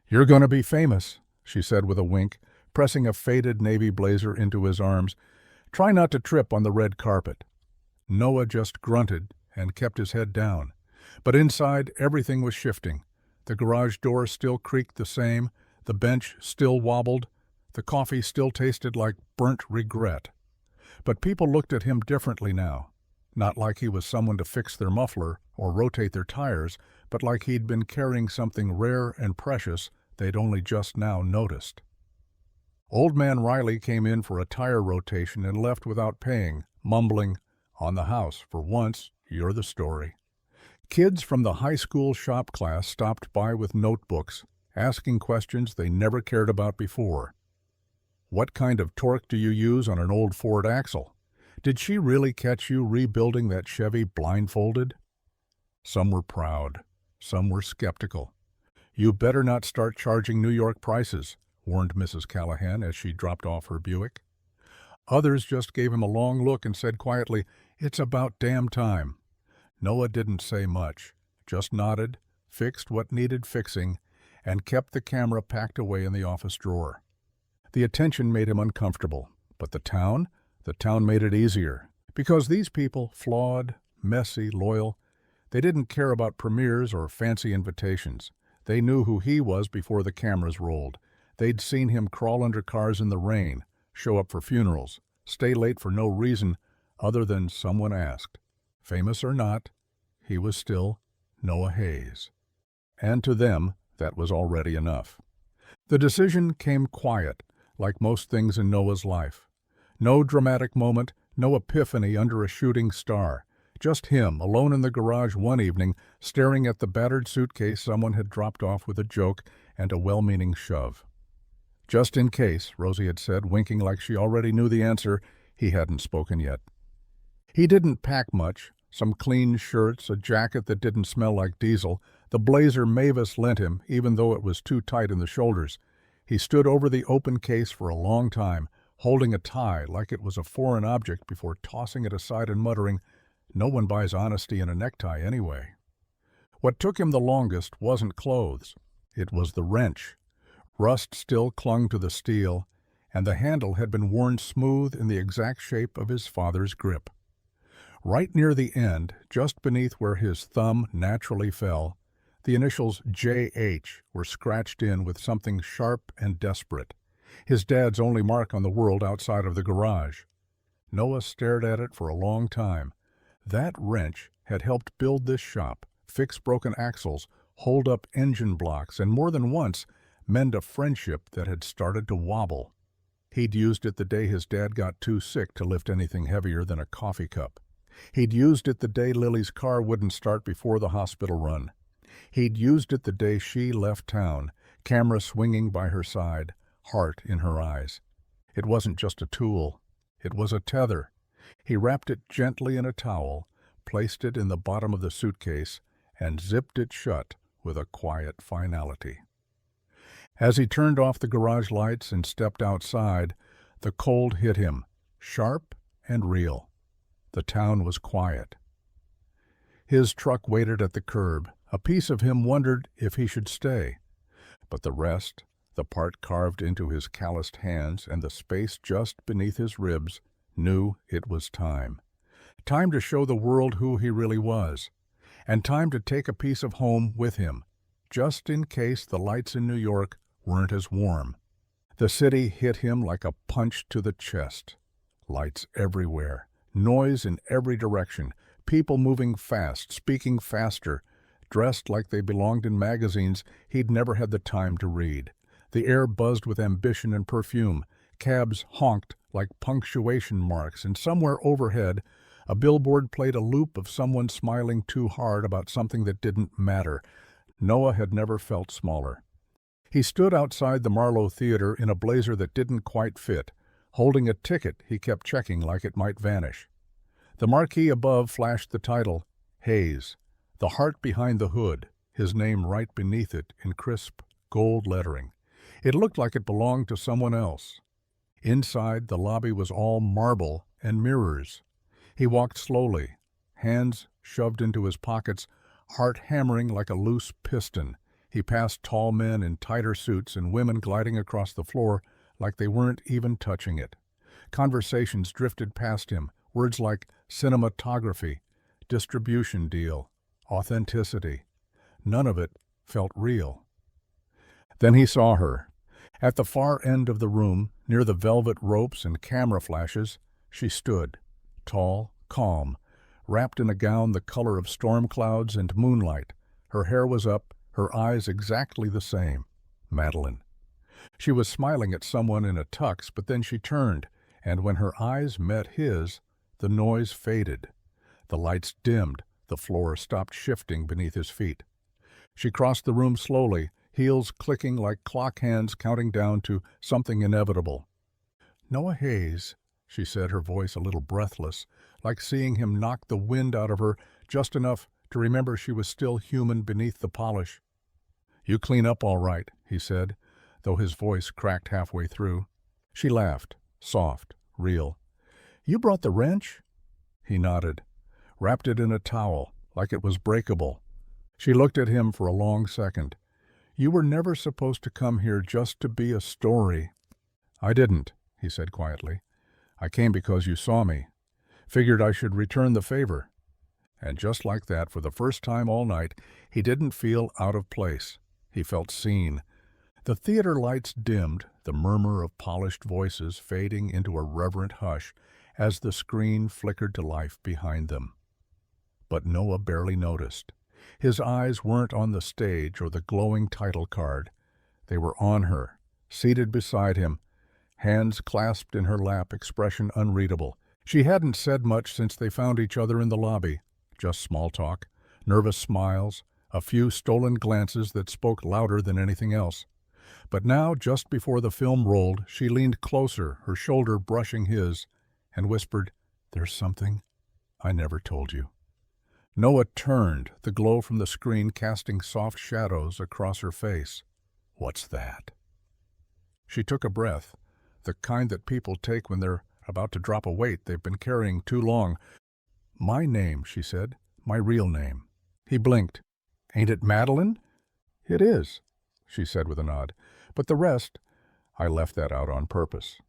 "You're going to be famous," she said with a wink, pressing a faded navy blazer into his arms. "Try not to trip on the red carpet." Noah just grunted and kept his head down. But inside, everything was shifting. The garage door still creaked the same, the bench still wobbled, the coffee still tasted like burnt regret. But people looked at him differently now. Not like he was someone to fix their muffler or rotate their tires, but like he'd been carrying something rare and precious they'd only just now noticed. Old Man Riley came in for a tire rotation and left without paying, mumbling, "On the house, for once, you're the story." Kids from the high school shop class stopped by with notebooks, asking questions they never cared about before. What kind of torque do you use on an old Ford axle? Did she really catch you rebuilding that Chevy blindfolded? Some were proud. Some were skeptical. "You better not start charging New York prices," warned Mrs. Callahan as she dropped off her Buick. Others just gave him a long look and said quietly, "It's about damn time." Noah didn't say much, just nodded, fixed what needed fixing, and kept the camera packed away in the office drawer. The attention made him uncomfortable, but the town made it easier. Because these people, flawed, messy, loyal, they didn't care about premieres or fancy invitations. They knew who he was before the cameras rolled. They'd seen him crawl under cars in the rain, show up for funerals, stay late for no reason other than someone asked. Famous or not, he was still Noah Hayes. And to them, that was already enough. The decision came quiet, like most things in Noah's life. No dramatic moment, no epiphany under a shooting star. Just him, alone in the garage one evening, staring at the battered suitcase someone had dropped off with a joke and a well-meaning shove. "Just in case," Rosie had said, winking like she already knew the answer. He hadn't spoken yet. He didn't pack much. Some clean shirts, a jacket that didn't smell like diesel, the blazer Mavis lent him, even though it was too tight in the shoulders. He stood over the open case for a long time, holding a tie like it was a foreign object before tossing it aside and muttering, "No one buys honesty in a necktie anyway." What took him the longest wasn't clothes. It was the wrench. Rust still clung to the steel, and the handle had been worn smooth in the exact shape of his father's grip. Right near the end, just beneath where his thumb naturally fell, the initials J.H. were scratched in with something sharp and desperate, his dad's only mark on the world outside of the garage. Noah stared at it for a long time. That wrench had helped build this shop, fix broken axles, hold up engine blocks, and more than once mend a friendship that had started to wobble. He'd used it the day his dad got too sick to lift anything heavier than a coffee cup. He'd used it the day Lily's car wouldn't start before the hospital run. He'd used it the day she left town, camera swinging by her side, heart in her eyes. It wasn't just a tool. It was a tether. He wrapped it gently in a towel, placed it in the bottom of the suitcase, and zipped it shut with a quiet finality. As he turned off the garage lights and stepped outside, the cold hit him, sharp and real. The town was quiet. His truck waited at the curb. A piece of him wondered if he should stay. But the rest, the part carved into his calloused hands and the space just beneath his ribs, knew it was time. Time to show the world who he really was. And time to take a piece of home with him, just in case the lights in New York weren't as warm. The city hit him like a punch to the chest. Lights everywhere, noise in every direction, people moving fast, speaking faster, dressed like they belonged in magazines he'd never had the time to read. The air buzzed with ambition and perfume. Cabs honked like punctuation marks, and somewhere overhead, a billboard played a loop of someone smiling too hard about something that didn't matter. Noah had never felt smaller. He stood outside the Marlowe Theater in a blazer that didn't quite fit, holding a ticket he kept checking like it might vanish. The marquee above flashed the title, Hayes, the heart behind the hood, his name right beneath it in crisp gold lettering. It looked like it belonged to someone else. Inside, the lobby was all marble and mirrors. He walked slowly, hands shoved into his pockets, heart hammering like a loose piston. He passed tall men in tighter suits and women gliding across the floor like they weren't even touching it. Conversations drifted past him, words like cinematography, distribution deal, authenticity. None of it felt real. Then he saw her. At the far end of the room, near the velvet ropes and camera flashes, she stood, tall, calm, wrapped in a gown the color of storm clouds and moonlight. Her hair was up, her eyes exactly the same. Madeline. She was smiling at someone in a tux, but then she turned, and when her eyes met his, the noise faded. The lights dimmed, the floor stopped shifting beneath his feet. She crossed the room slowly, heels clicking like clock hands counting down to something inevitable. "Noah Hayes," she said, her voice a little breathless, like seeing him knock the wind out of her just enough to remember she was still human beneath the polish. "You clean up all right," he said, though his voice cracked halfway through. She laughed, soft, real. "You brought the wrench?" He nodded, wrapped it in a towel, like it was breakable. She looked at him for a long second. "You were never supposed to come here just to be a story." "I didn't," he said quietly. "I came because you saw me. Figured I should return the favor." And just like that, for the first time all night, he didn't feel out of place. He felt seen. The theater lights dimmed, the murmur of polished voices fading into a reverent hush as the screen flickered to life behind them. But Noah barely noticed. His eyes weren't on the stage or the glowing title card. They were on her, seated beside him, hands clasped in her lap, expression unreadable. She hadn't said much since they found each other in the lobby. Just small talk, nervous smiles, a few stolen glances that spoke louder than anything else. But now, just before the film rolled, she leaned closer, her shoulder brushing his, and whispered, "There's something I never told you." Noah turned, the glow from the screen casting soft shadows across her face. "What's that?" She took a breath, the kind that people take when they're about to drop a weight they've been carrying too long. "My name," she said, "my real name." He blinked. "Ain't it Madeline?" "It is," she said with a nod. "But the rest, I left that out on purpose."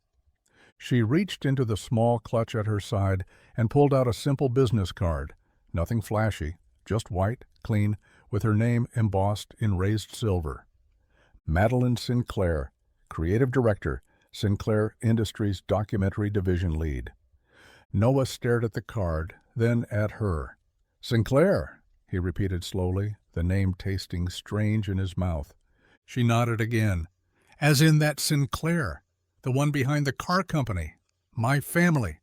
She reached into the small clutch at her side and pulled out a simple business card. Nothing flashy, just white, clean, with her name embossed in raised silver. Madeline Sinclair, Creative Director, Sinclair Industries Documentary Division Lead. Noah stared at the card, then at her. "Sinclair," he repeated slowly, the name tasting strange in his mouth. She nodded again. "As in that Sinclair, the one behind the car company. My family."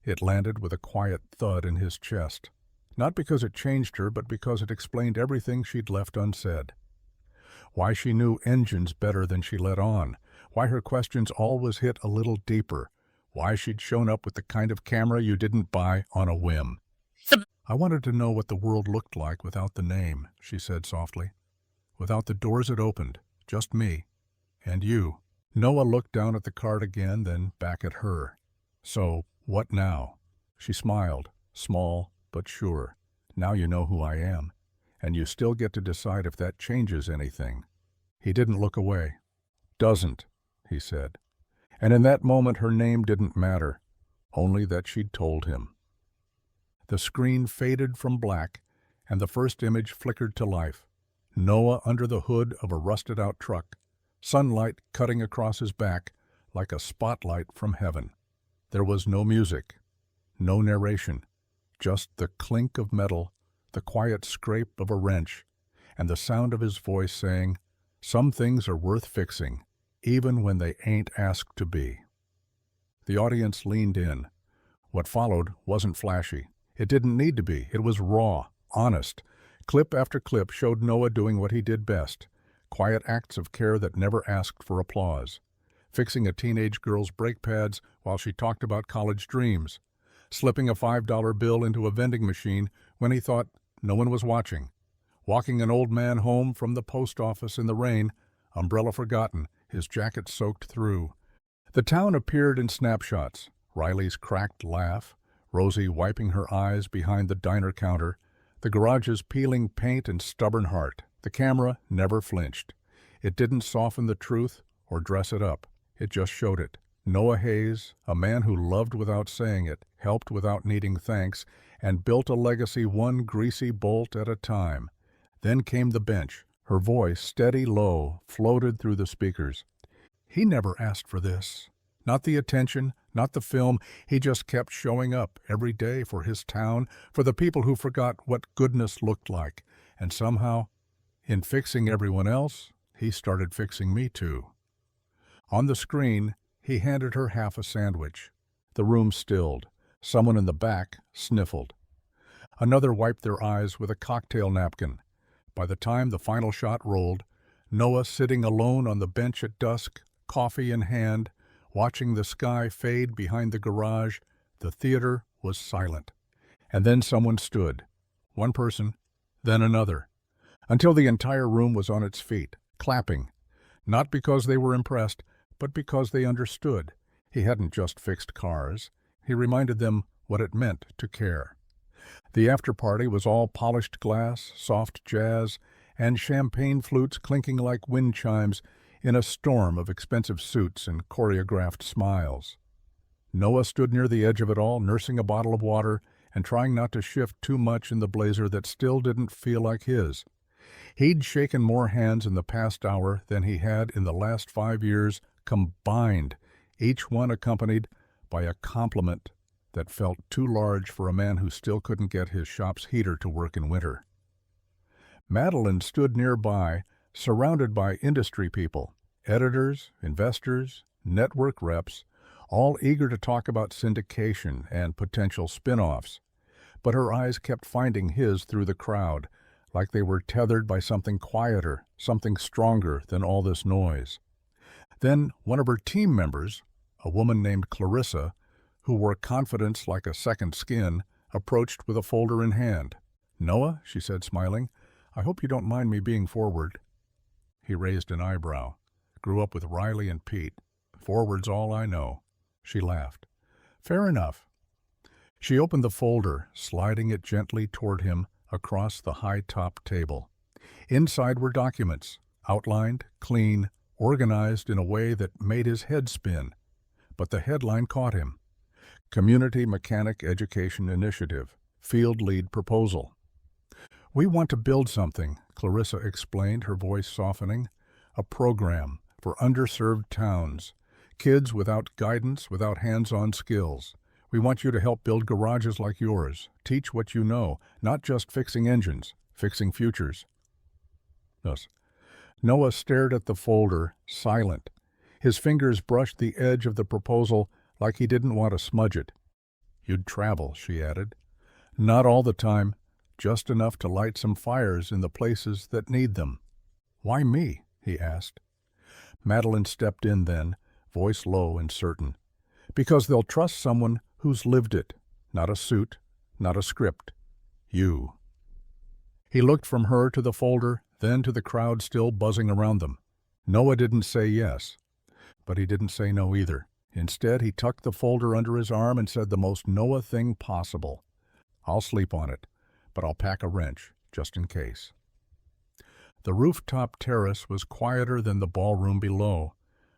It landed with a quiet thud in his chest. Not because it changed her, but because it explained everything she'd left unsaid. Why she knew engines better than she let on. Why her questions always hit a little deeper. Why she'd shown up with the kind of camera you didn't buy on a whim. "I wanted to know what the world looked like without the name," she said softly. "Without the doors it opened. Just me. And you." Noah looked down at the card again, then back at her. "So, what now?" She smiled, small but sure. "Now you know who I am, and you still get to decide if that changes anything." He didn't look away. "Doesn't," he said. And in that moment her name didn't matter, only that she'd told him. The screen faded from black, and the first image flickered to life. Noah under the hood of a rusted-out truck, sunlight cutting across his back like a spotlight from heaven. There was no music, no narration, just the clink of metal, the quiet scrape of a wrench, and the sound of his voice saying, "Some things are worth fixing, even when they ain't asked to be." The audience leaned in. What followed wasn't flashy. It didn't need to be. It was raw, honest. Clip after clip showed Noah doing what he did best, quiet acts of care that never asked for applause. Fixing a teenage girl's brake pads while she talked about college dreams. Slipping a $5 bill into a vending machine when he thought no one was watching. Walking an old man home from the post office in the rain, umbrella forgotten, his jacket soaked through. The town appeared in snapshots. Riley's cracked laugh, Rosie wiping her eyes behind the diner counter, the garage's peeling paint and stubborn heart. The camera never flinched. It didn't soften the truth or dress it up. It just showed it. Noah Hayes, a man who loved without saying it, helped without needing thanks, and built a legacy one greasy bolt at a time. Then came the bench. Her voice, steady low, floated through the speakers. He never asked for this. Not the attention, not the film. He just kept showing up every day for his town, for the people who forgot what goodness looked like. And somehow, in fixing everyone else, he started fixing me too. On the screen, he handed her half a sandwich. The room stilled. Someone in the back sniffled. Another wiped their eyes with a cocktail napkin. By the time the final shot rolled, Noah sitting alone on the bench at dusk, coffee in hand, watching the sky fade behind the garage, the theater was silent. And then someone stood. One person, then another, until the entire room was on its feet, clapping. Not because they were impressed, but because they understood. He hadn't just fixed cars. He reminded them what it meant to care. The after-party was all polished glass, soft jazz, and champagne flutes clinking like wind chimes in a storm of expensive suits and choreographed smiles. Noah stood near the edge of it all, nursing a bottle of water and trying not to shift too much in the blazer that still didn't feel like his. He'd shaken more hands in the past hour than he had in the last 5 years combined, each one accompanied by a compliment that felt too large for a man who still couldn't get his shop's heater to work in winter. Madeline stood nearby, surrounded by industry people, editors, investors, network reps, all eager to talk about syndication and potential spin-offs. But her eyes kept finding his through the crowd, like they were tethered by something quieter, something stronger than all this noise. Then one of her team members, a woman named Clarissa, who wore confidence like a second skin, approached with a folder in hand. "Noah," she said, smiling, "I hope you don't mind me being forward." He raised an eyebrow. "Grew up with Riley and Pete. Forward's all I know." She laughed. "Fair enough." She opened the folder, sliding it gently toward him across the high-top table. Inside were documents, outlined, clean, organized in a way that made his head spin. But the headline caught him. Community Mechanic Education Initiative, Field Lead Proposal. "We want to build something," Clarissa explained, her voice softening. "A program for underserved towns. Kids without guidance, without hands-on skills. We want you to help build garages like yours. Teach what you know, not just fixing engines, fixing futures." Yes. Noah stared at the folder, silent. His fingers brushed the edge of the proposal like he didn't want to smudge it. You'd travel, she added. Not all the time, just enough to light some fires in the places that need them. Why me? He asked. Madeline stepped in then, voice low and certain. Because they'll trust someone who's lived it, not a suit, not a script. You. He looked from her to the folder, then to the crowd still buzzing around them. Noah didn't say yes, but he didn't say no either. Instead, he tucked the folder under his arm and said the most Noah thing possible. I'll sleep on it, but I'll pack a wrench, just in case. The rooftop terrace was quieter than the ballroom below,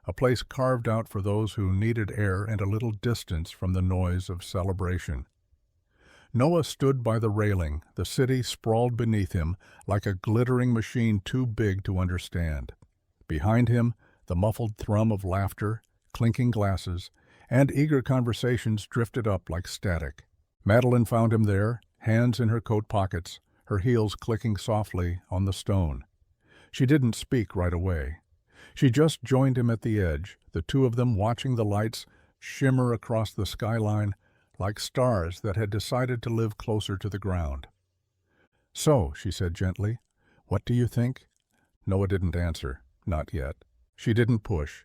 a place carved out for those who needed air and a little distance from the noise of celebration. Noah stood by the railing, the city sprawled beneath him like a glittering machine too big to understand. Behind him, the muffled thrum of laughter, clinking glasses, and eager conversations drifted up like static. Madeline found him there, hands in her coat pockets, her heels clicking softly on the stone. She didn't speak right away. She just joined him at the edge, the two of them watching the lights shimmer across the skyline like stars that had decided to live closer to the ground. So, she said gently, what do you think? Noah didn't answer. Not yet. She didn't push.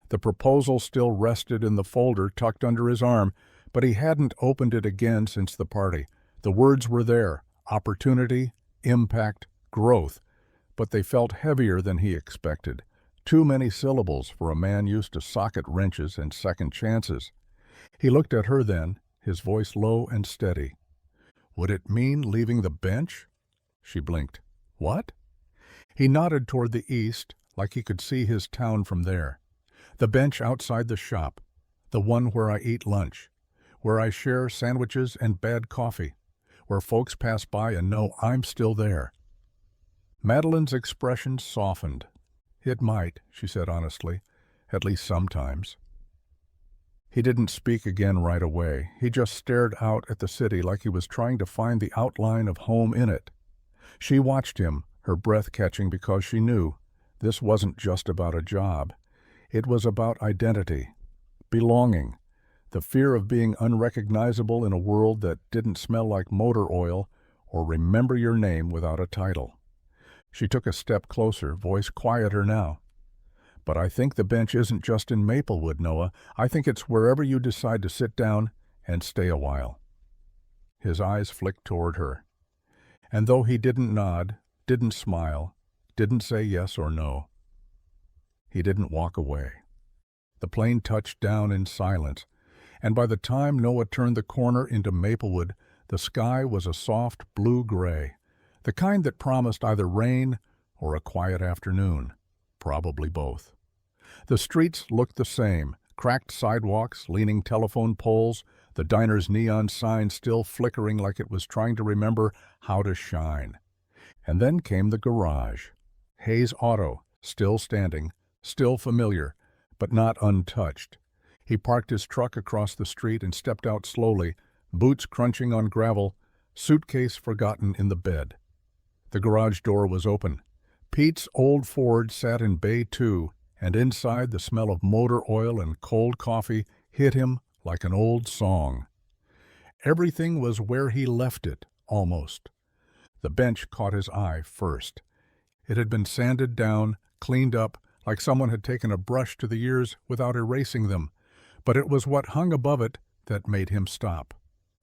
The proposal still rested in the folder tucked under his arm, but he hadn't opened it again since the party. The words were there, opportunity, impact, growth, but they felt heavier than he expected. Too many syllables for a man used to socket wrenches and second chances. He looked at her then, his voice low and steady. Would it mean leaving the bench? She blinked. What? He nodded toward the east, like he could see his town from there. The bench outside the shop, the one where I eat lunch, where I share sandwiches and bad coffee, where folks pass by and know I'm still there. Madeline's expression softened. It might, she said honestly, at least sometimes. He didn't speak again right away. He just stared out at the city like he was trying to find the outline of home in it. She watched him, her breath catching because she knew this wasn't just about a job. It was about identity, belonging, the fear of being unrecognizable in a world that didn't smell like motor oil or remember your name without a title. She took a step closer, voice quieter now. But I think the bench isn't just in Maplewood, Noah. I think it's wherever you decide to sit down and stay a while. His eyes flicked toward her. And though he didn't nod, didn't smile, didn't say yes or no, he didn't walk away. The plane touched down in silence, and by the time Noah turned the corner into Maplewood, the sky was a soft blue-gray, the kind that promised either rain or a quiet afternoon, probably both. The streets looked the same, cracked sidewalks, leaning telephone poles, the diner's neon sign still flickering like it was trying to remember how to shine. And then came the garage. Hayes Auto, still standing, still familiar, but not untouched. He parked his truck across the street and stepped out slowly, boots crunching on gravel, suitcase forgotten in the bed. The garage door was open. Pete's old Ford sat in bay 2, and inside the smell of motor oil and cold coffee hit him like an old song. Everything was where he left it, almost. The bench caught his eye first. It had been sanded down, cleaned up, like someone had taken a brush to the ears without erasing them, but it was what hung above it that made him stop.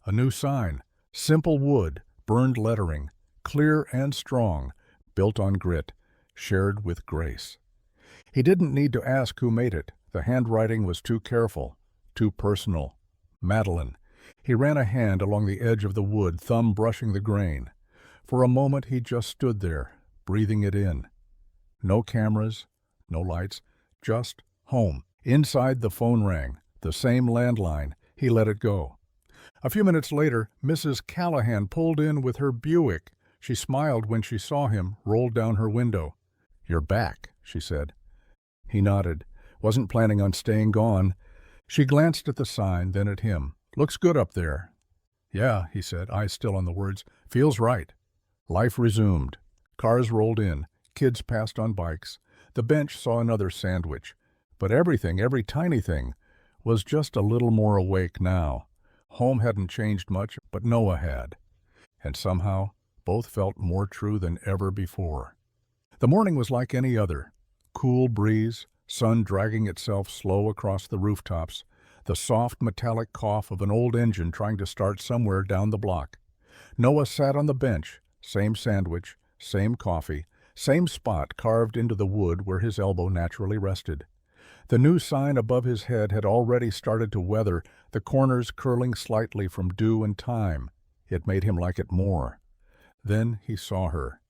A new sign, simple wood, burned lettering, clear and strong, built on grit, shared with grace. He didn't need to ask who made it. The handwriting was too careful, too personal. Madeline. He ran a hand along the edge of the wood, thumb brushing the grain. For a moment he just stood there, breathing it in. No cameras, no lights, just home. Inside the phone rang, the same landline. He let it go. A few minutes later, Mrs. Callahan pulled in with her Buick. She smiled when she saw him, rolled down her window. "You're back," she said. He nodded. Wasn't planning on staying gone. She glanced at the sign, then at him. "Looks good up there." "Yeah," he said, eyes still on the words. "Feels right." Life resumed. Cars rolled in. Kids passed on bikes. The bench saw another sandwich. But everything, every tiny thing, was just a little more awake now. Home hadn't changed much, but Noah had, and somehow both felt more true than ever before. The morning was like any other. Cool breeze, sun dragging itself slow across the rooftops, the soft metallic cough of an old engine trying to start somewhere down the block. Noah sat on the bench, same sandwich, same coffee, same spot carved into the wood where his elbow naturally rested. The new sign above his head had already started to weather, the corners curling slightly from dew and time. It made him like it more. Then he saw her.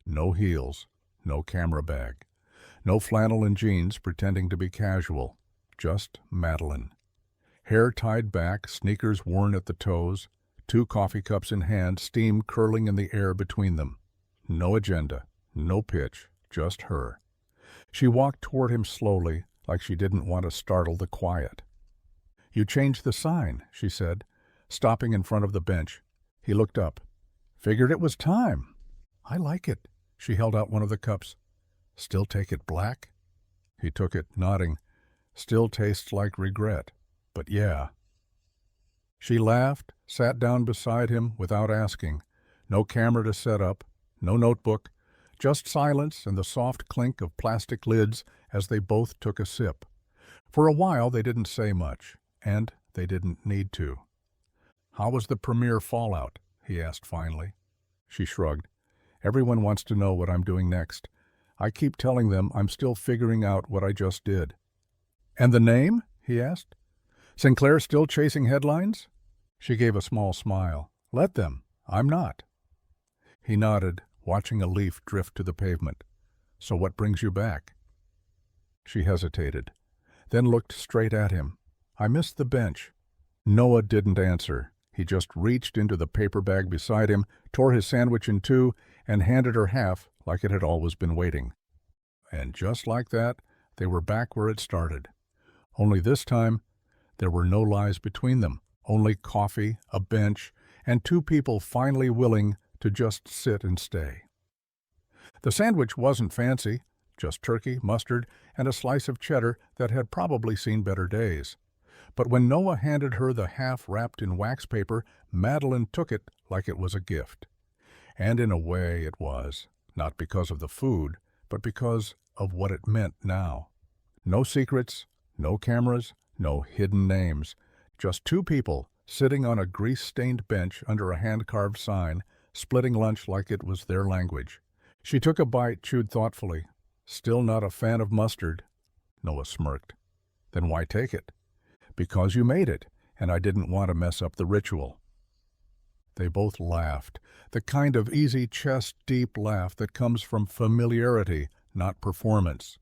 No heels, no camera bag, no flannel and jeans pretending to be casual. Just Madeline. Hair tied back, sneakers worn at the toes, 2 coffee cups in hand, steam curling in the air between them. No agenda, no pitch, just her. She walked toward him slowly, like she didn't want to startle the quiet. "You changed the sign," she said, stopping in front of the bench. He looked up. "Figured it was time." "I like it." She held out one of the cups. "Still take it black?" He took it, nodding. "Still tastes like regret, but yeah." She laughed, sat down beside him without asking. No camera to set up, no notebook, just silence and the soft clink of plastic lids as they both took a sip. For a while they didn't say much, and they didn't need to. "How was the premiere fallout?" he asked finally. She shrugged. "Everyone wants to know what I'm doing next. I keep telling them I'm still figuring out what I just did." "And the name?" he asked. "Sinclair still chasing headlines?" She gave a small smile. "Let them. I'm not." He nodded, watching a leaf drift to the pavement. "So what brings you back?" She hesitated, then looked straight at him. "I missed the bench." Noah didn't answer. He just reached into the paper bag beside him, tore his sandwich in two, and handed her half like it had always been waiting. And just like that, they were back where it started. Only this time, there were no lies between them, only coffee, a bench, and 2 people finally willing to just sit and stay. The sandwich wasn't fancy, just turkey, mustard, and a slice of cheddar that had probably seen better days. But when Noah handed her the half wrapped in wax paper, Madeline took it like it was a gift. And in a way it was, not because of the food, but because of what it meant now. No secrets, no cameras, no hidden names. Just 2 people sitting on a grease-stained bench under a hand-carved sign, splitting lunch like it was their language. She took a bite, chewed thoughtfully. "Still not a fan of mustard." Noah smirked. "Then why take it?" "Because you made it, and I didn't want to mess up the ritual." They both laughed, the kind of easy, chest-deep laugh that comes from familiarity, not performance.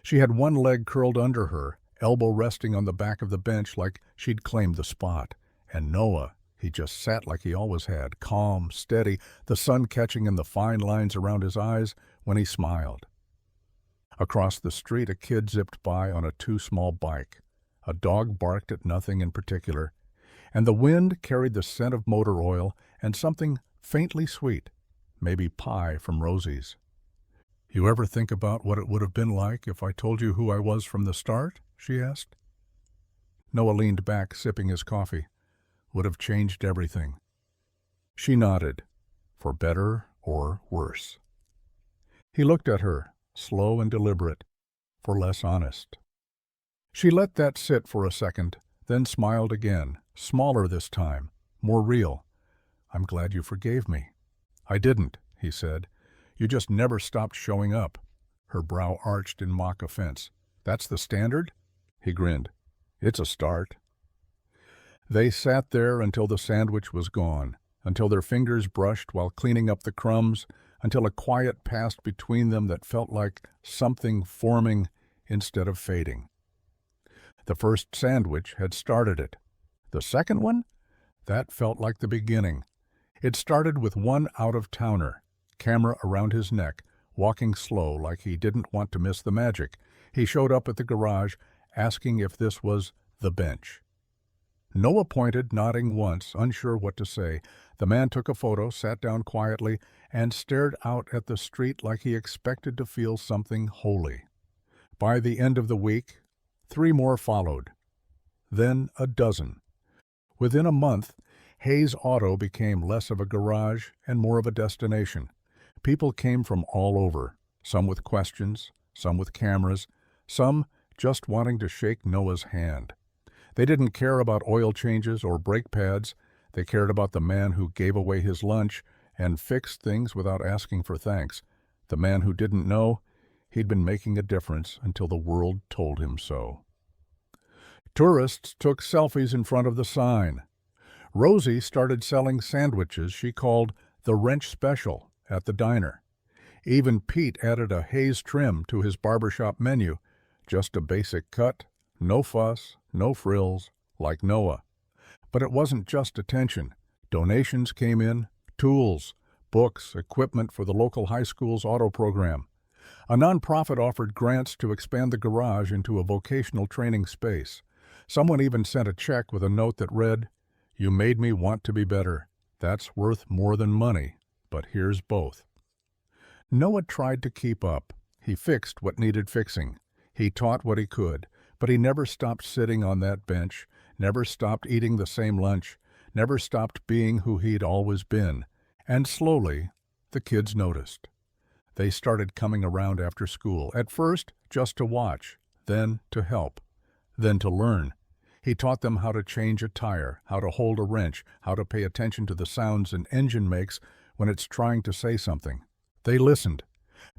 She had one leg curled under her, elbow resting on the back of the bench like she'd claimed the spot. And Noah, he just sat like he always had, calm, steady, the sun catching in the fine lines around his eyes when he smiled. Across the street, a kid zipped by on a too-small bike. A dog barked at nothing in particular, and the wind carried the scent of motor oil and something faintly sweet, maybe pie from Rosie's. "You ever think about what it would have been like if I told you who I was from the start?" she asked. Noah leaned back, sipping his coffee. "Would have changed everything." She nodded, for better or worse. He looked at her, slow and deliberate, for less honest. She let that sit for a second, then smiled again, smaller this time, more real. "I'm glad you forgave me." "I didn't," he said. "You just never stopped showing up." Her brow arched in mock offense. "That's the standard?" He grinned. "It's a start." They sat there until the sandwich was gone, until their fingers brushed while cleaning up the crumbs, until a quiet passed between them that felt like something forming instead of fading. The first sandwich had started it. The second one? That felt like the beginning. It started with one out-of-towner, camera around his neck, walking slow like he didn't want to miss the magic. He showed up at the garage, asking if this was the bench. Noah pointed, nodding once, unsure what to say. The man took a photo, sat down quietly, and stared out at the street like he expected to feel something holy. By the end of the week, 3 more followed. Then a dozen. Within a month, Hayes Auto became less of a garage and more of a destination. People came from all over, some with questions, some with cameras, some just wanting to shake Noah's hand. They didn't care about oil changes or brake pads. They cared about the man who gave away his lunch and fixed things without asking for thanks. The man who didn't know he'd been making a difference until the world told him so. Tourists took selfies in front of the sign. Rosie started selling sandwiches she called the Wrench Special at the diner. Even Pete added a Hayes trim to his barbershop menu, just a basic cut, no fuss, no frills, like Noah. But it wasn't just attention. Donations came in, tools, books, equipment for the local high school's auto program. A nonprofit offered grants to expand the garage into a vocational training space. Someone even sent a check with a note that read, "You made me want to be better. That's worth more than money, but here's both." Noah tried to keep up. He fixed what needed fixing. He taught what he could, but he never stopped sitting on that bench, never stopped eating the same lunch, never stopped being who he'd always been. And slowly, the kids noticed. They started coming around after school, at first just to watch, then to help, then to learn. He taught them how to change a tire, how to hold a wrench, how to pay attention to the sounds an engine makes when it's trying to say something. They listened,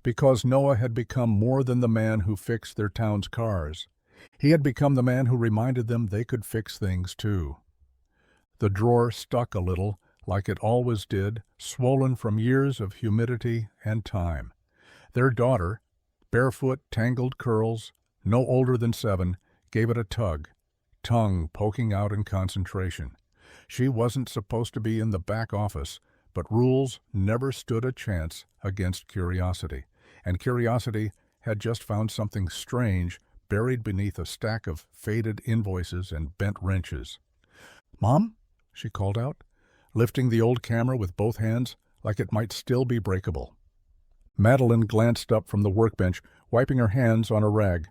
because Noah had become more than the man who fixed their town's cars. He had become the man who reminded them they could fix things too. The drawer stuck a little, like it always did, swollen from years of humidity and time. Their daughter, barefoot, tangled curls, no older than 7, gave it a tug, tongue poking out in concentration. She wasn't supposed to be in the back office, but rules never stood a chance against curiosity, and curiosity had just found something strange buried beneath a stack of faded invoices and bent wrenches. "Mom?" she called out, lifting the old camera with both hands like it might still be breakable. Madeline glanced up from the workbench, wiping her hands on a rag.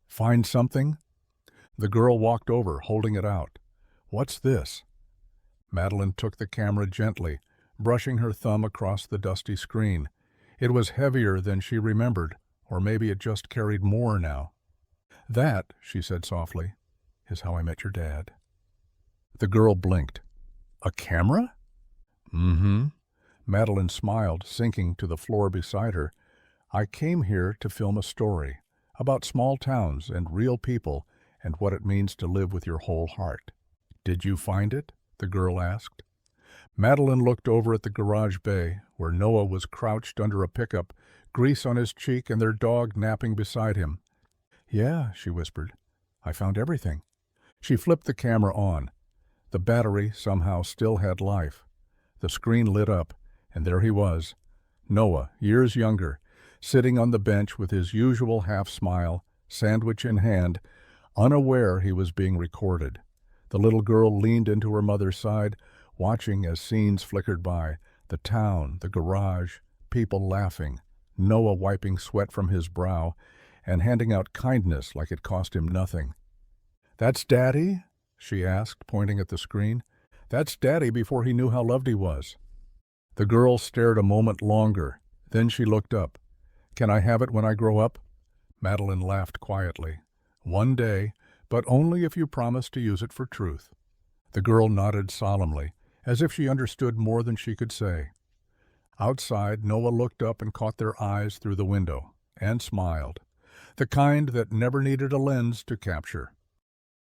"Find something?" The girl walked over, holding it out. "What's this?" Madeline took the camera gently, brushing her thumb across the dusty screen. It was heavier than she remembered, or maybe it just carried more now. "That," she said softly, "is how I met your dad." The girl blinked. "A camera?" "Mm-hmm." Madeline smiled, sinking to the floor beside her. "I came here to film a story about small towns and real people and what it means to live with your whole heart." "Did you find it?" the girl asked. Madeline looked over at the garage bay, where Noah was crouched under a pickup, grease on his cheek and their dog napping beside him. "Yeah," she whispered. "I found everything." She flipped the camera on. The battery somehow still had life. The screen lit up, and there he was, Noah, years younger, sitting on the bench with his usual half-smile, sandwich in hand, unaware he was being recorded. The little girl leaned into her mother's side, watching as scenes flickered by, the town, the garage, people laughing, Noah wiping sweat from his brow, and handing out kindness like it cost him nothing. "That's Daddy?" she asked, pointing at the screen. "That's Daddy before he knew how loved he was." The girl stared a moment longer. Then she looked up. "Can I have it when I grow up?" Madeline laughed quietly. "One day, but only if you promise to use it for truth." The girl nodded solemnly, as if she understood more than she could say. Outside, Noah looked up and caught their eyes through the window, and smiled. The kind that never needed a lens to capture.